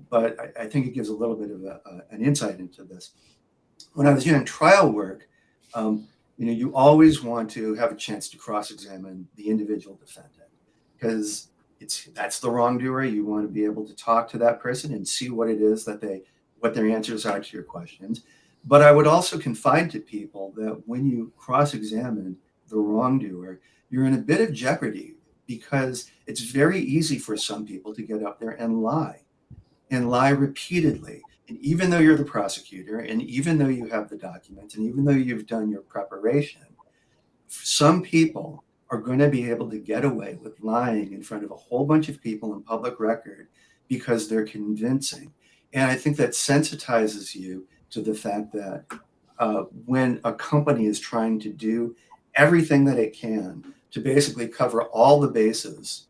but I think it gives a little bit of an insight into this. When I was doing trial work, you always want to have a chance to cross-examine the individual defendant because that's the wrongdoer. You want to be able to talk to that person and see what it is what their answers are to your questions. But I would also confide to people that when you cross-examine the wrongdoer, you're in a bit of jeopardy because it's very easy for some people to get up there and lie repeatedly. And even though you're the prosecutor, and even though you have the documents, and even though you've done your preparation, some people are going to be able to get away with lying in front of a whole bunch of people in public record because they're convincing. And I think that sensitizes you to the fact that when a company is trying to do everything that it can to basically cover all the bases,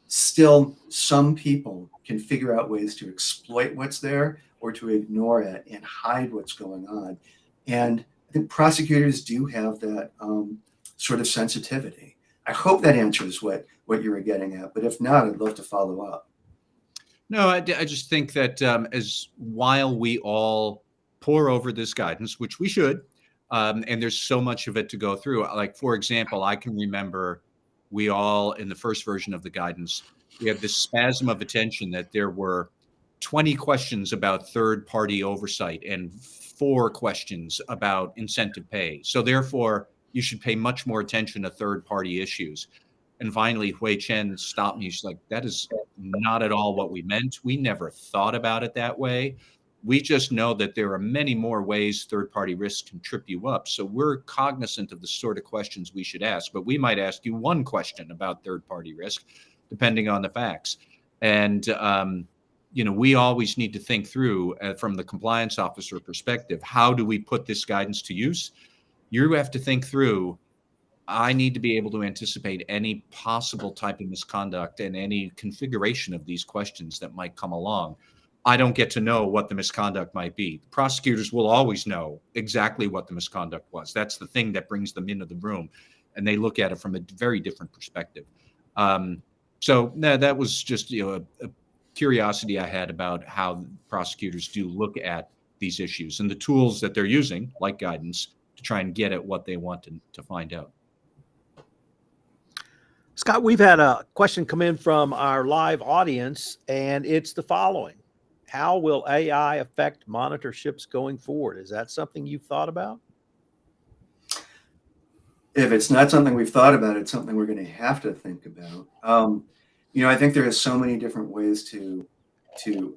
still some people can figure out ways to exploit what's there or to ignore it and hide what's going on. And I think prosecutors do have that sort of sensitivity. I hope that answers what you were getting at, but if not, I'd love to follow up. No, I just think that while we all pour over this guidance, which we should, And there's so much of it to go through. Like, for example, I can remember we all, in the first version of the guidance, we had this spasm of attention that there were 20 questions about third-party oversight and 4 questions about incentive pay. So therefore, you should pay much more attention to third-party issues. And finally, Hui Chen stopped me. She's like, that is not at all what we meant. We never thought about it that way. We just know that there are many more ways third-party risk can trip you up. So we're cognizant of the sort of questions we should ask, but we might ask you one question about third-party risk, depending on the facts. And, we always need to think through from the compliance officer perspective, how do we put this guidance to use? You have to think through, I need to be able to anticipate any possible type of misconduct and any configuration of these questions that might come along. I don't get to know what the misconduct might be. The prosecutors will always know exactly what the misconduct was. That's the thing that brings them into the room, and they look at it from a very different perspective. So that was just a curiosity I had about how prosecutors do look at these issues and the tools that they're using, like guidance, to try and get at what they want to find out. Scott, we've had a question come in from our live audience, and it's the following. How will AI affect monitorships going forward? Is that something you've thought about? If it's not something we've thought about, it's something we're going to have to think about. I think there are so many different ways to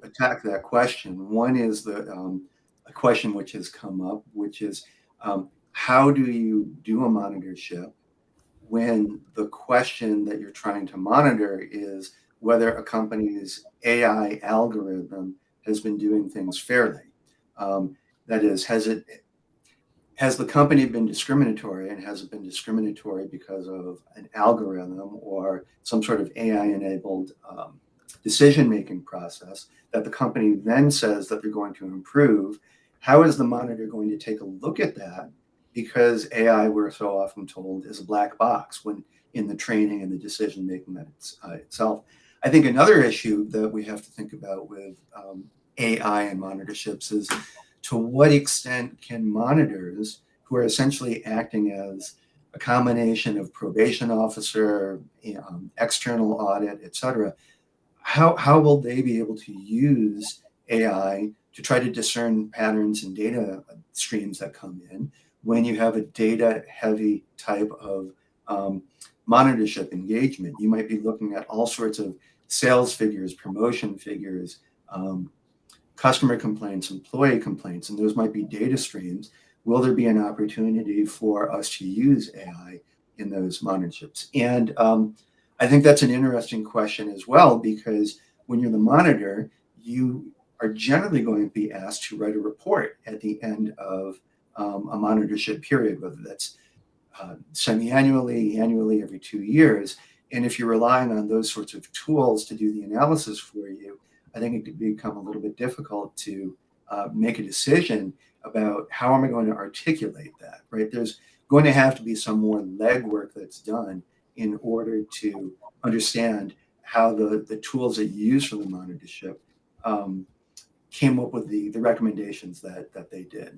attack that question. One is a question which has come up, which is how do you do a monitorship when the question that you're trying to monitor is whether a company's AI algorithm has been doing things fairly? That is, has the company been discriminatory, and has it been discriminatory because of an algorithm or some sort of AI-enabled decision-making process that the company then says that they're going to improve? How is the monitor going to take a look at that? Because AI, we're so often told, is a black box when in the training and the decision-making that itself. I think another issue that we have to think about with AI and monitorships is, to what extent can monitors, who are essentially acting as a combination of probation officer, external audit, et cetera, how will they be able to use AI to try to discern patterns and data streams that come in when you have a data-heavy type of monitorship engagement? You might be looking at all sorts of sales figures, promotion figures, customer complaints, employee complaints, and those might be data streams. Will there be an opportunity for us to use AI in those monitorships? And I think that's an interesting question as well, because when you're the monitor, you are generally going to be asked to write a report at the end of a monitorship period, whether that's semi-annually, annually, every 2 years. And if you're relying on those sorts of tools to do the analysis for you, I think it could become a little bit difficult to make a decision about how am I going to articulate that, right? There's going to have to be some more legwork that's done in order to understand how the tools that you use for the monitorship came up with the recommendations that they did.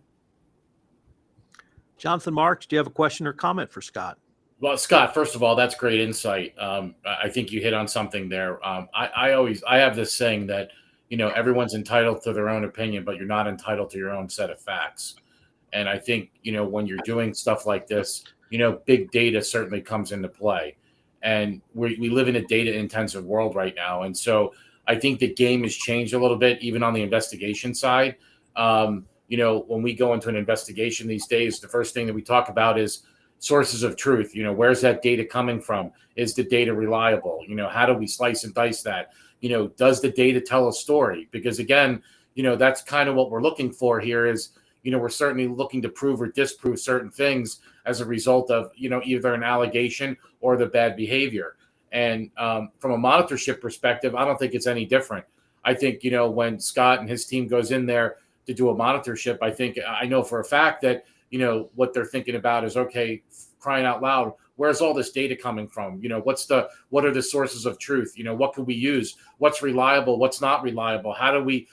Jonathan Marks, do you have a question or comment for Scott? Well, Scott, first of all, that's great insight. I think you hit on something there. I have this saying that, everyone's entitled to their own opinion, but you're not entitled to your own set of facts. And I think, when you're doing stuff like this, big data certainly comes into play. And we live in a data intensive world right now. And so I think the game has changed a little bit, even on the investigation side. When we go into an investigation these days, the first thing that we talk about is sources of truth. Where's that data coming from? Is the data reliable? How do we slice and dice that? Does the data tell a story? Because again, that's kind of what we're looking for here is, we're certainly looking to prove or disprove certain things as a result of, either an allegation or the bad behavior. And from a monitorship perspective, I don't think it's any different. I think, when Scott and his team goes in there to do a monitorship, I know for a fact that, what they're thinking about is, okay, crying out loud, where's all this data coming from? What are the sources of truth? What can we use? What's reliable? What's not reliable? How do we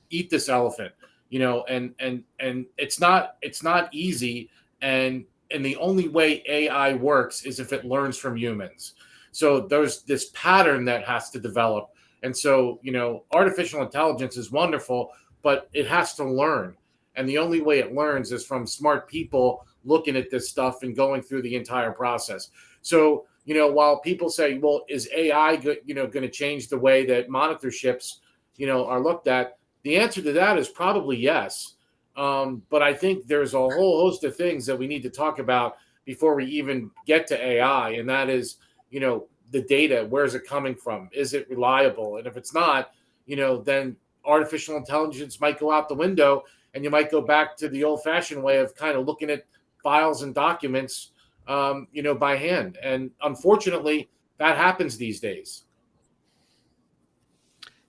eat this elephant? and it's not easy. And the only way AI works is if it learns from humans. So there's this pattern that has to develop. And so, artificial intelligence is wonderful, but it has to learn. And the only way it learns is from smart people looking at this stuff and going through the entire process. So, while people say, well, is AI going to change the way that monitorships, are looked at? The answer to that is probably yes. But I think there's a whole host of things that we need to talk about before we even get to AI. And that is, the data, where's it coming from? Is it reliable? And if it's not, then artificial intelligence might go out the window, and you might go back to the old fashioned way of kind of looking at files and documents, by hand. And unfortunately, that happens these days.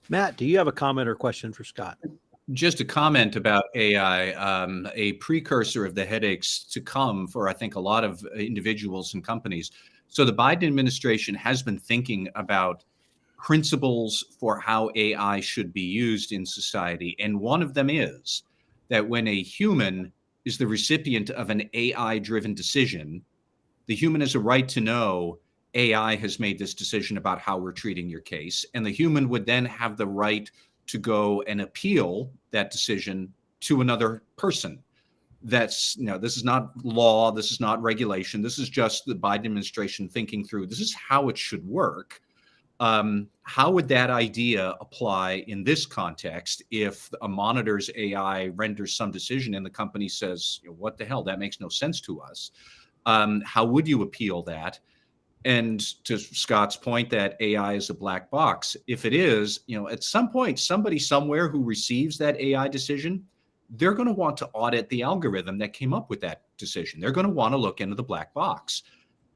Matt, do you have a comment or question for Scott? Just a comment about AI, a precursor of the headaches to come for, I think, a lot of individuals and companies. So the Biden administration has been thinking about principles for how AI should be used in society. And one of them is that when a human is the recipient of an AI-driven decision, the human has a right to know AI has made this decision about how we're treating your case. And the human would then have the right to go and appeal that decision to another person. That's, this is not law, this is not regulation, this is just the Biden administration thinking through, this is how it should work. How would that idea apply in this context if a monitor's AI renders some decision and the company says, what the hell, that makes no sense to us? How would you appeal that? And to Scott's point that AI is a black box, if it is, at some point, somebody somewhere who receives that AI decision, they're going to want to audit the algorithm that came up with that decision. They're going to want to look into the black box.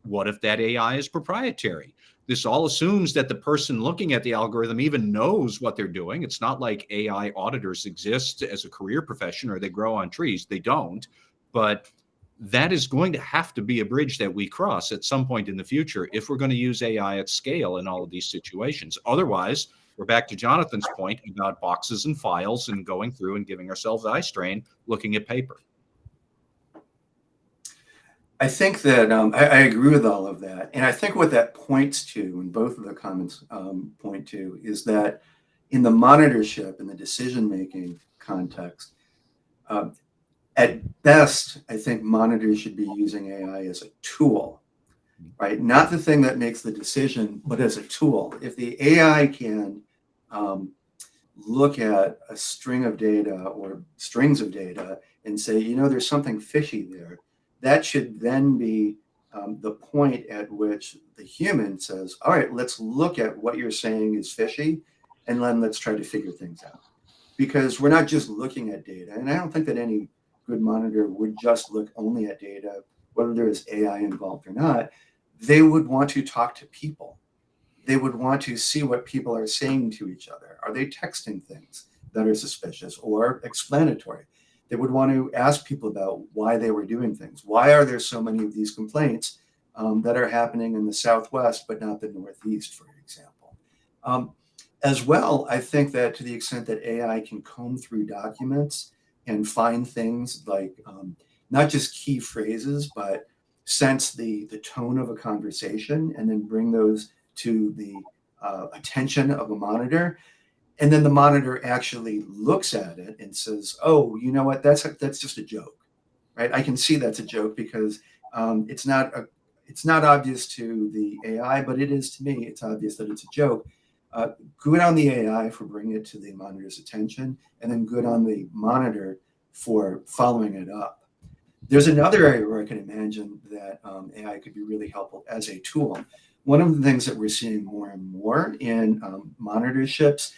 What if that AI is proprietary? This all assumes that the person looking at the algorithm even knows what they're doing. It's not like AI auditors exist as a career profession or they grow on trees. They don't. But that is going to have to be a bridge that we cross at some point in the future if we're going to use AI at scale in all of these situations. Otherwise, we're back to Jonathan's point about boxes and files and going through and giving ourselves eye strain looking at paper. I think that I agree with all of that. And I think what that points to, and both of the comments point to, is that in the monitorship and the decision-making context, at best, I think monitors should be using AI as a tool, right? Not the thing that makes the decision, but as a tool. If the AI can look at a string of data or strings of data and say, there's something fishy there, that should then be the point at which the human says, all right, let's look at what you're saying is fishy, and then let's try to figure things out. Because we're not just looking at data, and I don't think that any good monitor would just look only at data, whether there is AI involved or not. They would want to talk to people. They would want to see what people are saying to each other. Are they texting things that are suspicious or explanatory? They would want to ask people about why they were doing things. Why are there so many of these complaints that are happening in the Southwest, but not the Northeast, for example? As well, I think that to the extent that AI can comb through documents and find things like not just key phrases, but sense the tone of a conversation and then bring those to the attention of a monitor. And then the monitor actually looks at it and says, oh, you know what, that's just a joke, right? I can see that's a joke because it's not obvious to the AI, but it is to me. It's obvious that it's a joke. Good on the AI for bringing it to the monitor's attention, and then good on the monitor for following it up. There's another area where I can imagine that AI could be really helpful as a tool. One of the things that we're seeing more and more in monitorships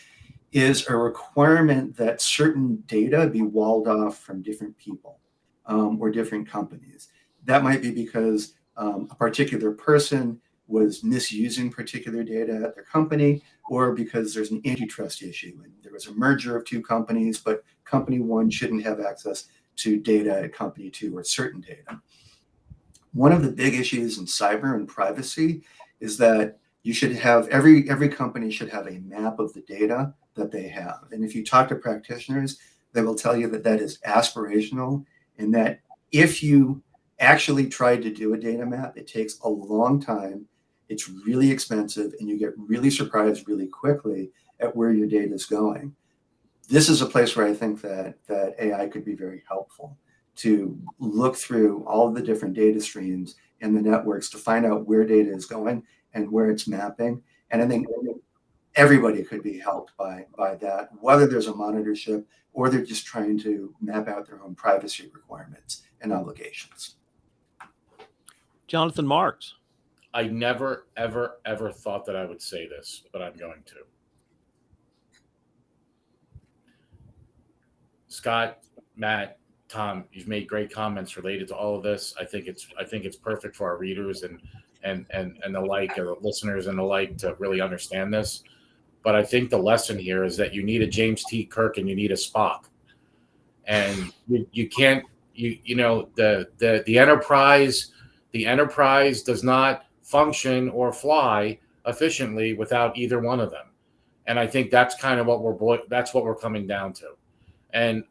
is a requirement that certain data be walled off from different people or different companies. That might be because a particular person was misusing particular data at their company, or because there's an antitrust issue and there was a merger of two companies, but company one shouldn't have access to data at company two or certain data. One of the big issues in cyber and privacy is that you should have, every company should have a map of the data that they have. And if you talk to practitioners, They will tell you that that is aspirational, and that if you actually tried to do a data map, it takes a long time, it's really expensive, and you get really surprised really quickly at where your data is going. This is a place where I think that AI could be very helpful to look through all of the different data streams and the networks to find out where data is going and where it's mapping. And I think everybody could be helped by that, whether there's a monitorship or they're just trying to map out their own privacy requirements and obligations. Jonathan Marks. I never, ever, ever thought that I would say this, but I'm going to. Scott, Matt, Tom, you've made great comments related to all of this. I think it's perfect for our readers and the like, or the listeners and the like, to really understand this. But I think the lesson here is that you need a James T. Kirk and you need a Spock, and you can't the Enterprise does not function or fly efficiently without either one of them. And I think that's kind of what we're coming down to. And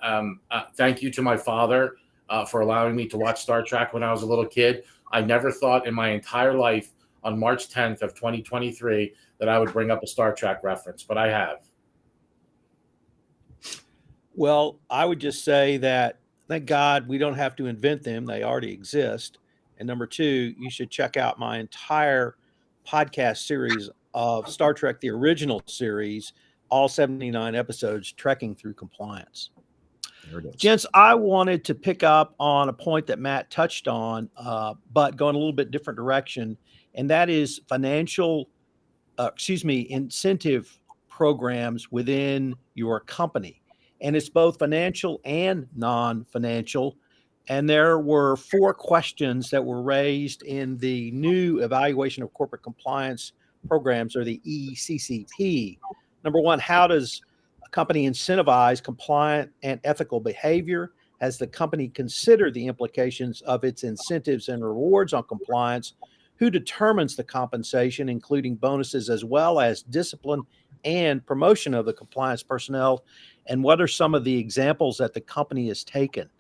thank you to my father for allowing me to watch Star Trek when I was a little kid. I never thought in my entire life on March 10th of 2023 that I would bring up a Star Trek reference, but I have. Well, I would just say that thank God we don't have to invent them. They already exist. And number two, you should check out my entire podcast series of Star Trek, the original series, all 79 episodes, trekking through compliance. There it is. Gents, I wanted to pick up on a point that Matt touched on, but going a little bit different direction, and that is incentive programs within your company. And it's both financial and non-financial. And there were 4 questions that were raised in the new Evaluation of Corporate Compliance Programs, or the ECCP. Number 1, how does a company incentivize compliant and ethical behavior? Has the company considered the implications of its incentives and rewards on compliance? Who determines the compensation, including bonuses, as well as discipline and promotion of the compliance personnel? And what are some of the examples that the company has taken?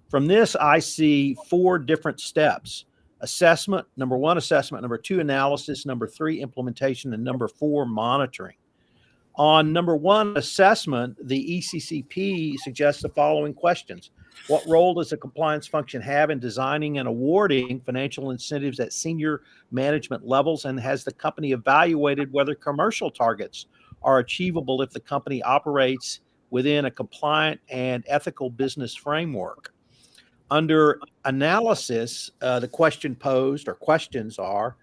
From this, I see 4 different steps. Assessment, number 1, assessment, number 2, analysis, number 3, implementation, and number 4, monitoring. On number 1, assessment, the ECCP suggests the following questions. What role does a compliance function have in designing and awarding financial incentives at senior management levels? And has the company evaluated whether commercial targets are achievable if the company operates within a compliant and ethical business framework? Under analysis, the question posed, or questions are,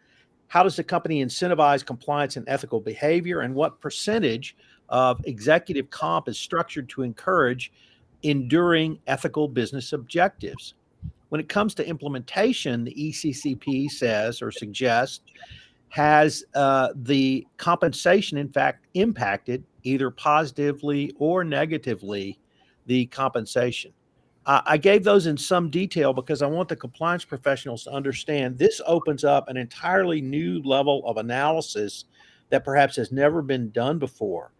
how does the company incentivize compliance and ethical behavior? And what percentage of executive comp is structured to encourage enduring ethical business objectives? When it comes to implementation, the ECCP says or suggests, has the compensation, in fact, impacted either positively or negatively the compensation? I gave those in some detail because I want the compliance professionals to understand this opens up an entirely new level of analysis that perhaps has never been done before.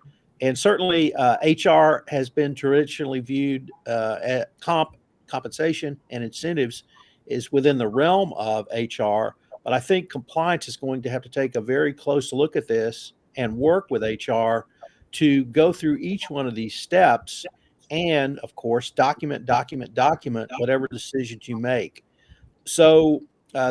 And certainly HR has been traditionally viewed at compensation and incentives is within the realm of HR. But I think compliance is going to have to take a very close look at this and work with HR to go through each one of these steps and, of course, document whatever decisions you make. So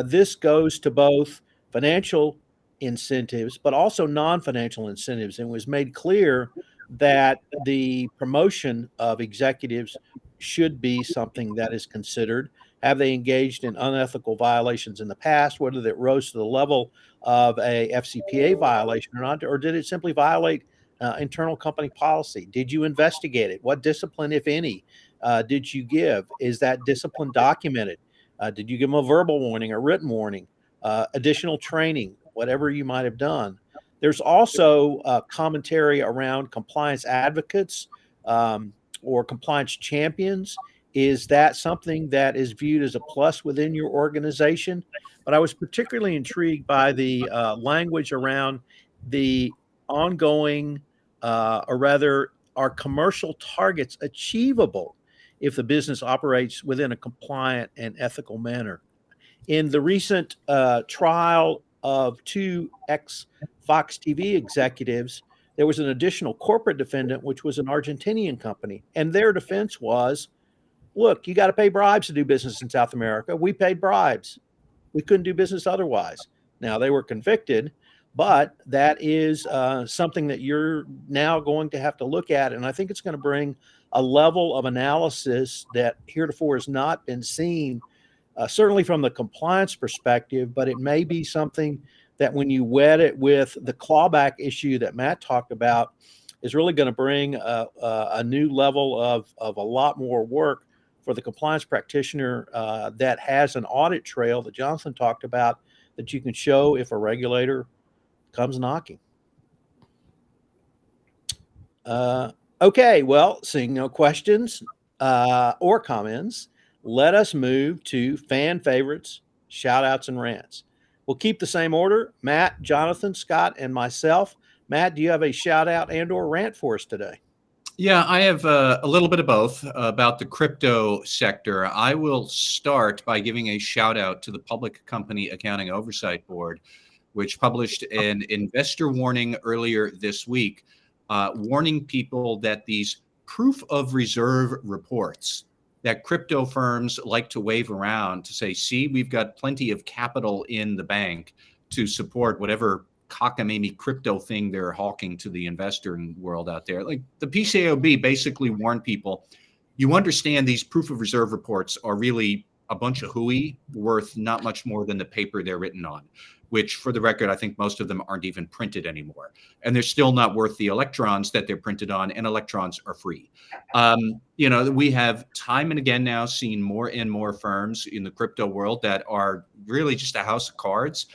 this goes to both financial incentives, but also non-financial incentives. And it was made clear that the promotion of executives should be something that is considered. Have they engaged in unethical violations in the past, whether that rose to the level of a FCPA violation or not, or did it simply violate internal company policy? Did you investigate it? What discipline, if any, did you give? Is that discipline documented? Did you give them a verbal warning, a written warning, additional training, whatever you might have done? There's also commentary around compliance advocates or compliance champions. Is that something that is viewed as a plus within your organization? But I was particularly intrigued by the language around the ongoing, or rather are commercial targets achievable if the business operates within a compliant and ethical manner? In the recent trial of two ex-Fox TV executives, there was an additional corporate defendant, which was an Argentinian company. And their defense was, look, you got to pay bribes to do business in South America. We paid bribes. We couldn't do business otherwise. Now, they were convicted, but that is something that you're now going to have to look at. And I think it's going to bring a level of analysis that heretofore has not been seen, certainly from the compliance perspective, but it may be something that when you wed it with the clawback issue that Matt talked about, is really going to bring a new level of a lot more work for the compliance practitioner that has an audit trail that Jonathan talked about, that you can show if a regulator comes knocking. Okay, well, seeing no questions or comments, let us move to fan favorites, shout outs, and rants. We'll keep the same order: Matt, Jonathan, Scott, and myself. Matt, do you have a shout out and or rant for us today? Yeah, I have a little bit of both about the crypto sector. I will start by giving a shout out to the Public Company Accounting Oversight Board, which published an investor warning earlier this week, warning people that these proof of reserve reports that crypto firms like to wave around to say, see, we've got plenty of capital in the bank to support whatever cockamamie crypto thing they're hawking to the investor world out there. Like, the PCAOB basically warned people, you understand these proof of reserve reports are really a bunch of hooey worth not much more than the paper they're written on, which, for the record, I think most of them aren't even printed anymore. And they're still not worth the electrons that they're printed on, and electrons are free. We have time and again now seen more and more firms in the crypto world that are really just a house of cards.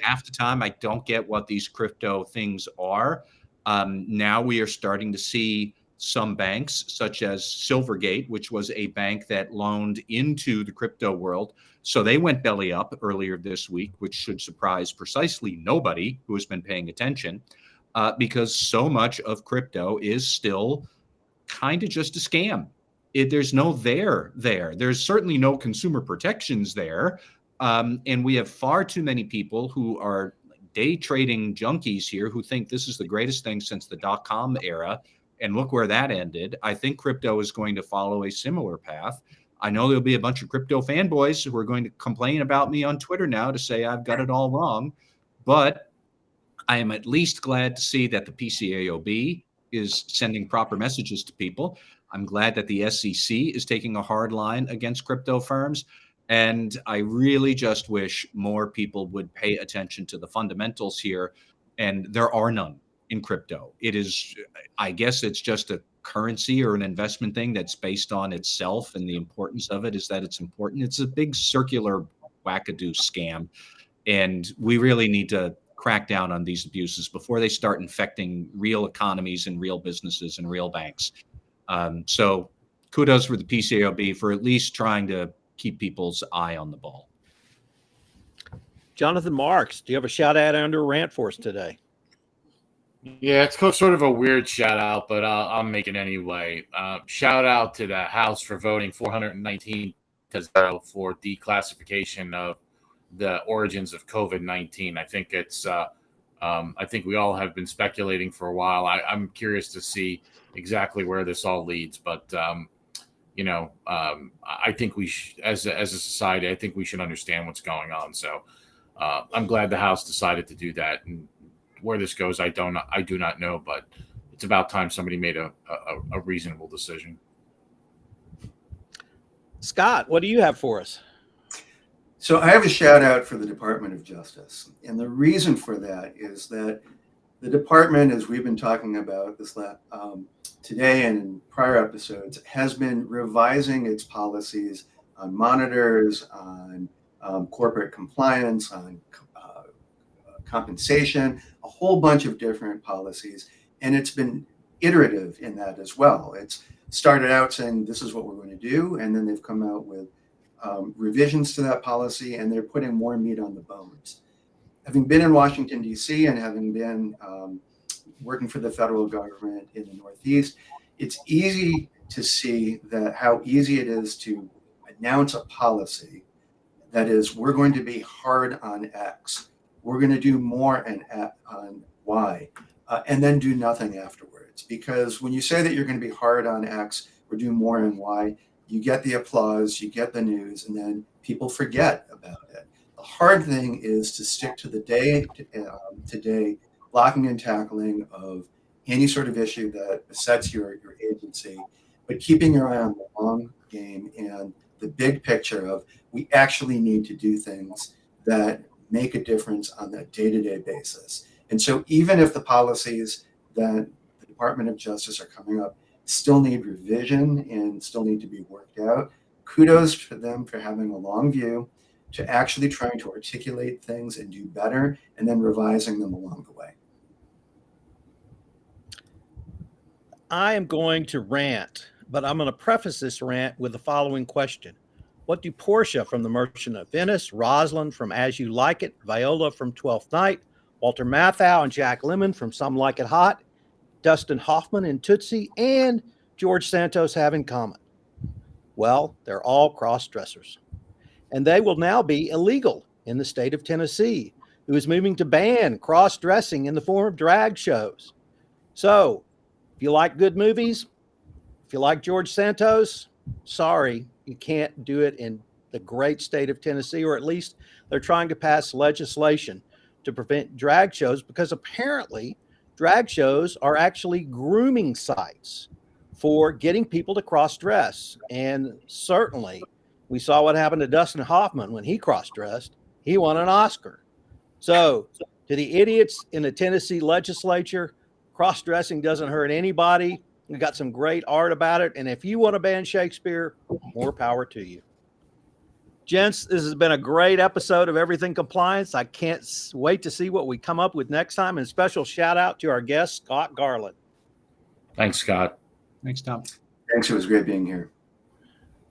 Half the time, I don't get what these crypto things are. Now we are starting to see some banks, such as Silvergate, which was a bank that loaned into the crypto world. So they went belly up earlier this week, which should surprise precisely nobody who has been paying attention, because so much of crypto is still kind of just a scam. There's no there. There's certainly no consumer protections there. And we have far too many people who are day trading junkies here who think this is the greatest thing since the .com era. And look where that ended. I think crypto is going to follow a similar path. I know there'll be a bunch of crypto fanboys who are going to complain about me on Twitter now to say I've got it all wrong. But I am at least glad to see that the PCAOB is sending proper messages to people. I'm glad that the SEC is taking a hard line against crypto firms. And I really just wish more people would pay attention to the fundamentals here. And there are none in crypto. It is, I guess it's just a currency or an investment thing that's based on itself, and the importance of it is that it's important. It's a big circular wackadoo scam, and we really need to crack down on these abuses before they start infecting real economies and real businesses and real banks. So kudos for the PCAOB for at least trying to keep people's eye on the ball. Jonathan Marks, do you have a shout out and or rant for us today? Yeah, it's sort of a weird shout out, but I'll make it anyway. Shout out to the House for voting 419 to 0 for declassification of the origins of COVID-19. I think it's. I think we all have been speculating for a while. I'm curious to see exactly where this all leads, but I think we as a society, I think we should understand what's going on. So I'm glad the House decided to do that. And where this goes, I do not know, but it's about time somebody made a reasonable decision. Scott, what do you have for us? So I have a shout out for the Department of Justice. And the reason for that is that the department, as we've been talking about this today and in prior episodes, has been revising its policies on monitors, on corporate compliance, on compensation, a whole bunch of different policies. And it's been iterative in that as well. It's started out saying this is what we're going to do, and then they've come out with revisions to that policy, and they're putting more meat on the bones. Having been in Washington, D.C., and having been working for the federal government in the Northeast, it's easy to see that how easy it is to announce a policy that is, we're going to be hard on X, we're going to do more on Y, and then do nothing afterwards. Because when you say that you're going to be hard on X or do more on Y, you get the applause, you get the news, and then people forget about it. The hard thing is to stick to the day-to-day blocking and tackling of any sort of issue that besets your agency, but keeping your eye on the long game and the big picture of we actually need to do things that make a difference on that day-to-day basis. And so even if the policies that the Department of Justice are coming up still need revision and still need to be worked out, kudos to them for having a long view, to actually trying to articulate things and do better, and then revising them along the way. I am going to rant, but I'm going to preface this rant with the following question. What do Portia from The Merchant of Venice, Rosalind from As You Like It, Viola from Twelfth Night, Walter Matthau and Jack Lemmon from Some Like It Hot, Dustin Hoffman in Tootsie, and George Santos have in common? Well, they're all cross-dressers. And they will now be illegal in the state of Tennessee, who is moving to ban cross-dressing in the form of drag shows. So, if you like good movies, if you like George Santos, sorry, you can't do it in the great state of Tennessee, or at least they're trying to pass legislation to prevent drag shows, because apparently drag shows are actually grooming sites for getting people to cross-dress. And certainly we saw what happened to Dustin Hoffman when he cross-dressed. He won an Oscar. So to the idiots in the Tennessee legislature, cross-dressing doesn't hurt anybody. We've got some great art about it. And if you want to ban Shakespeare, more power to you. Gents, this has been a great episode of Everything Compliance. I can't wait to see what we come up with next time. And special shout out to our guest, Scott Garland. Thanks, Scott. Thanks, Tom. Thanks. It was great being here.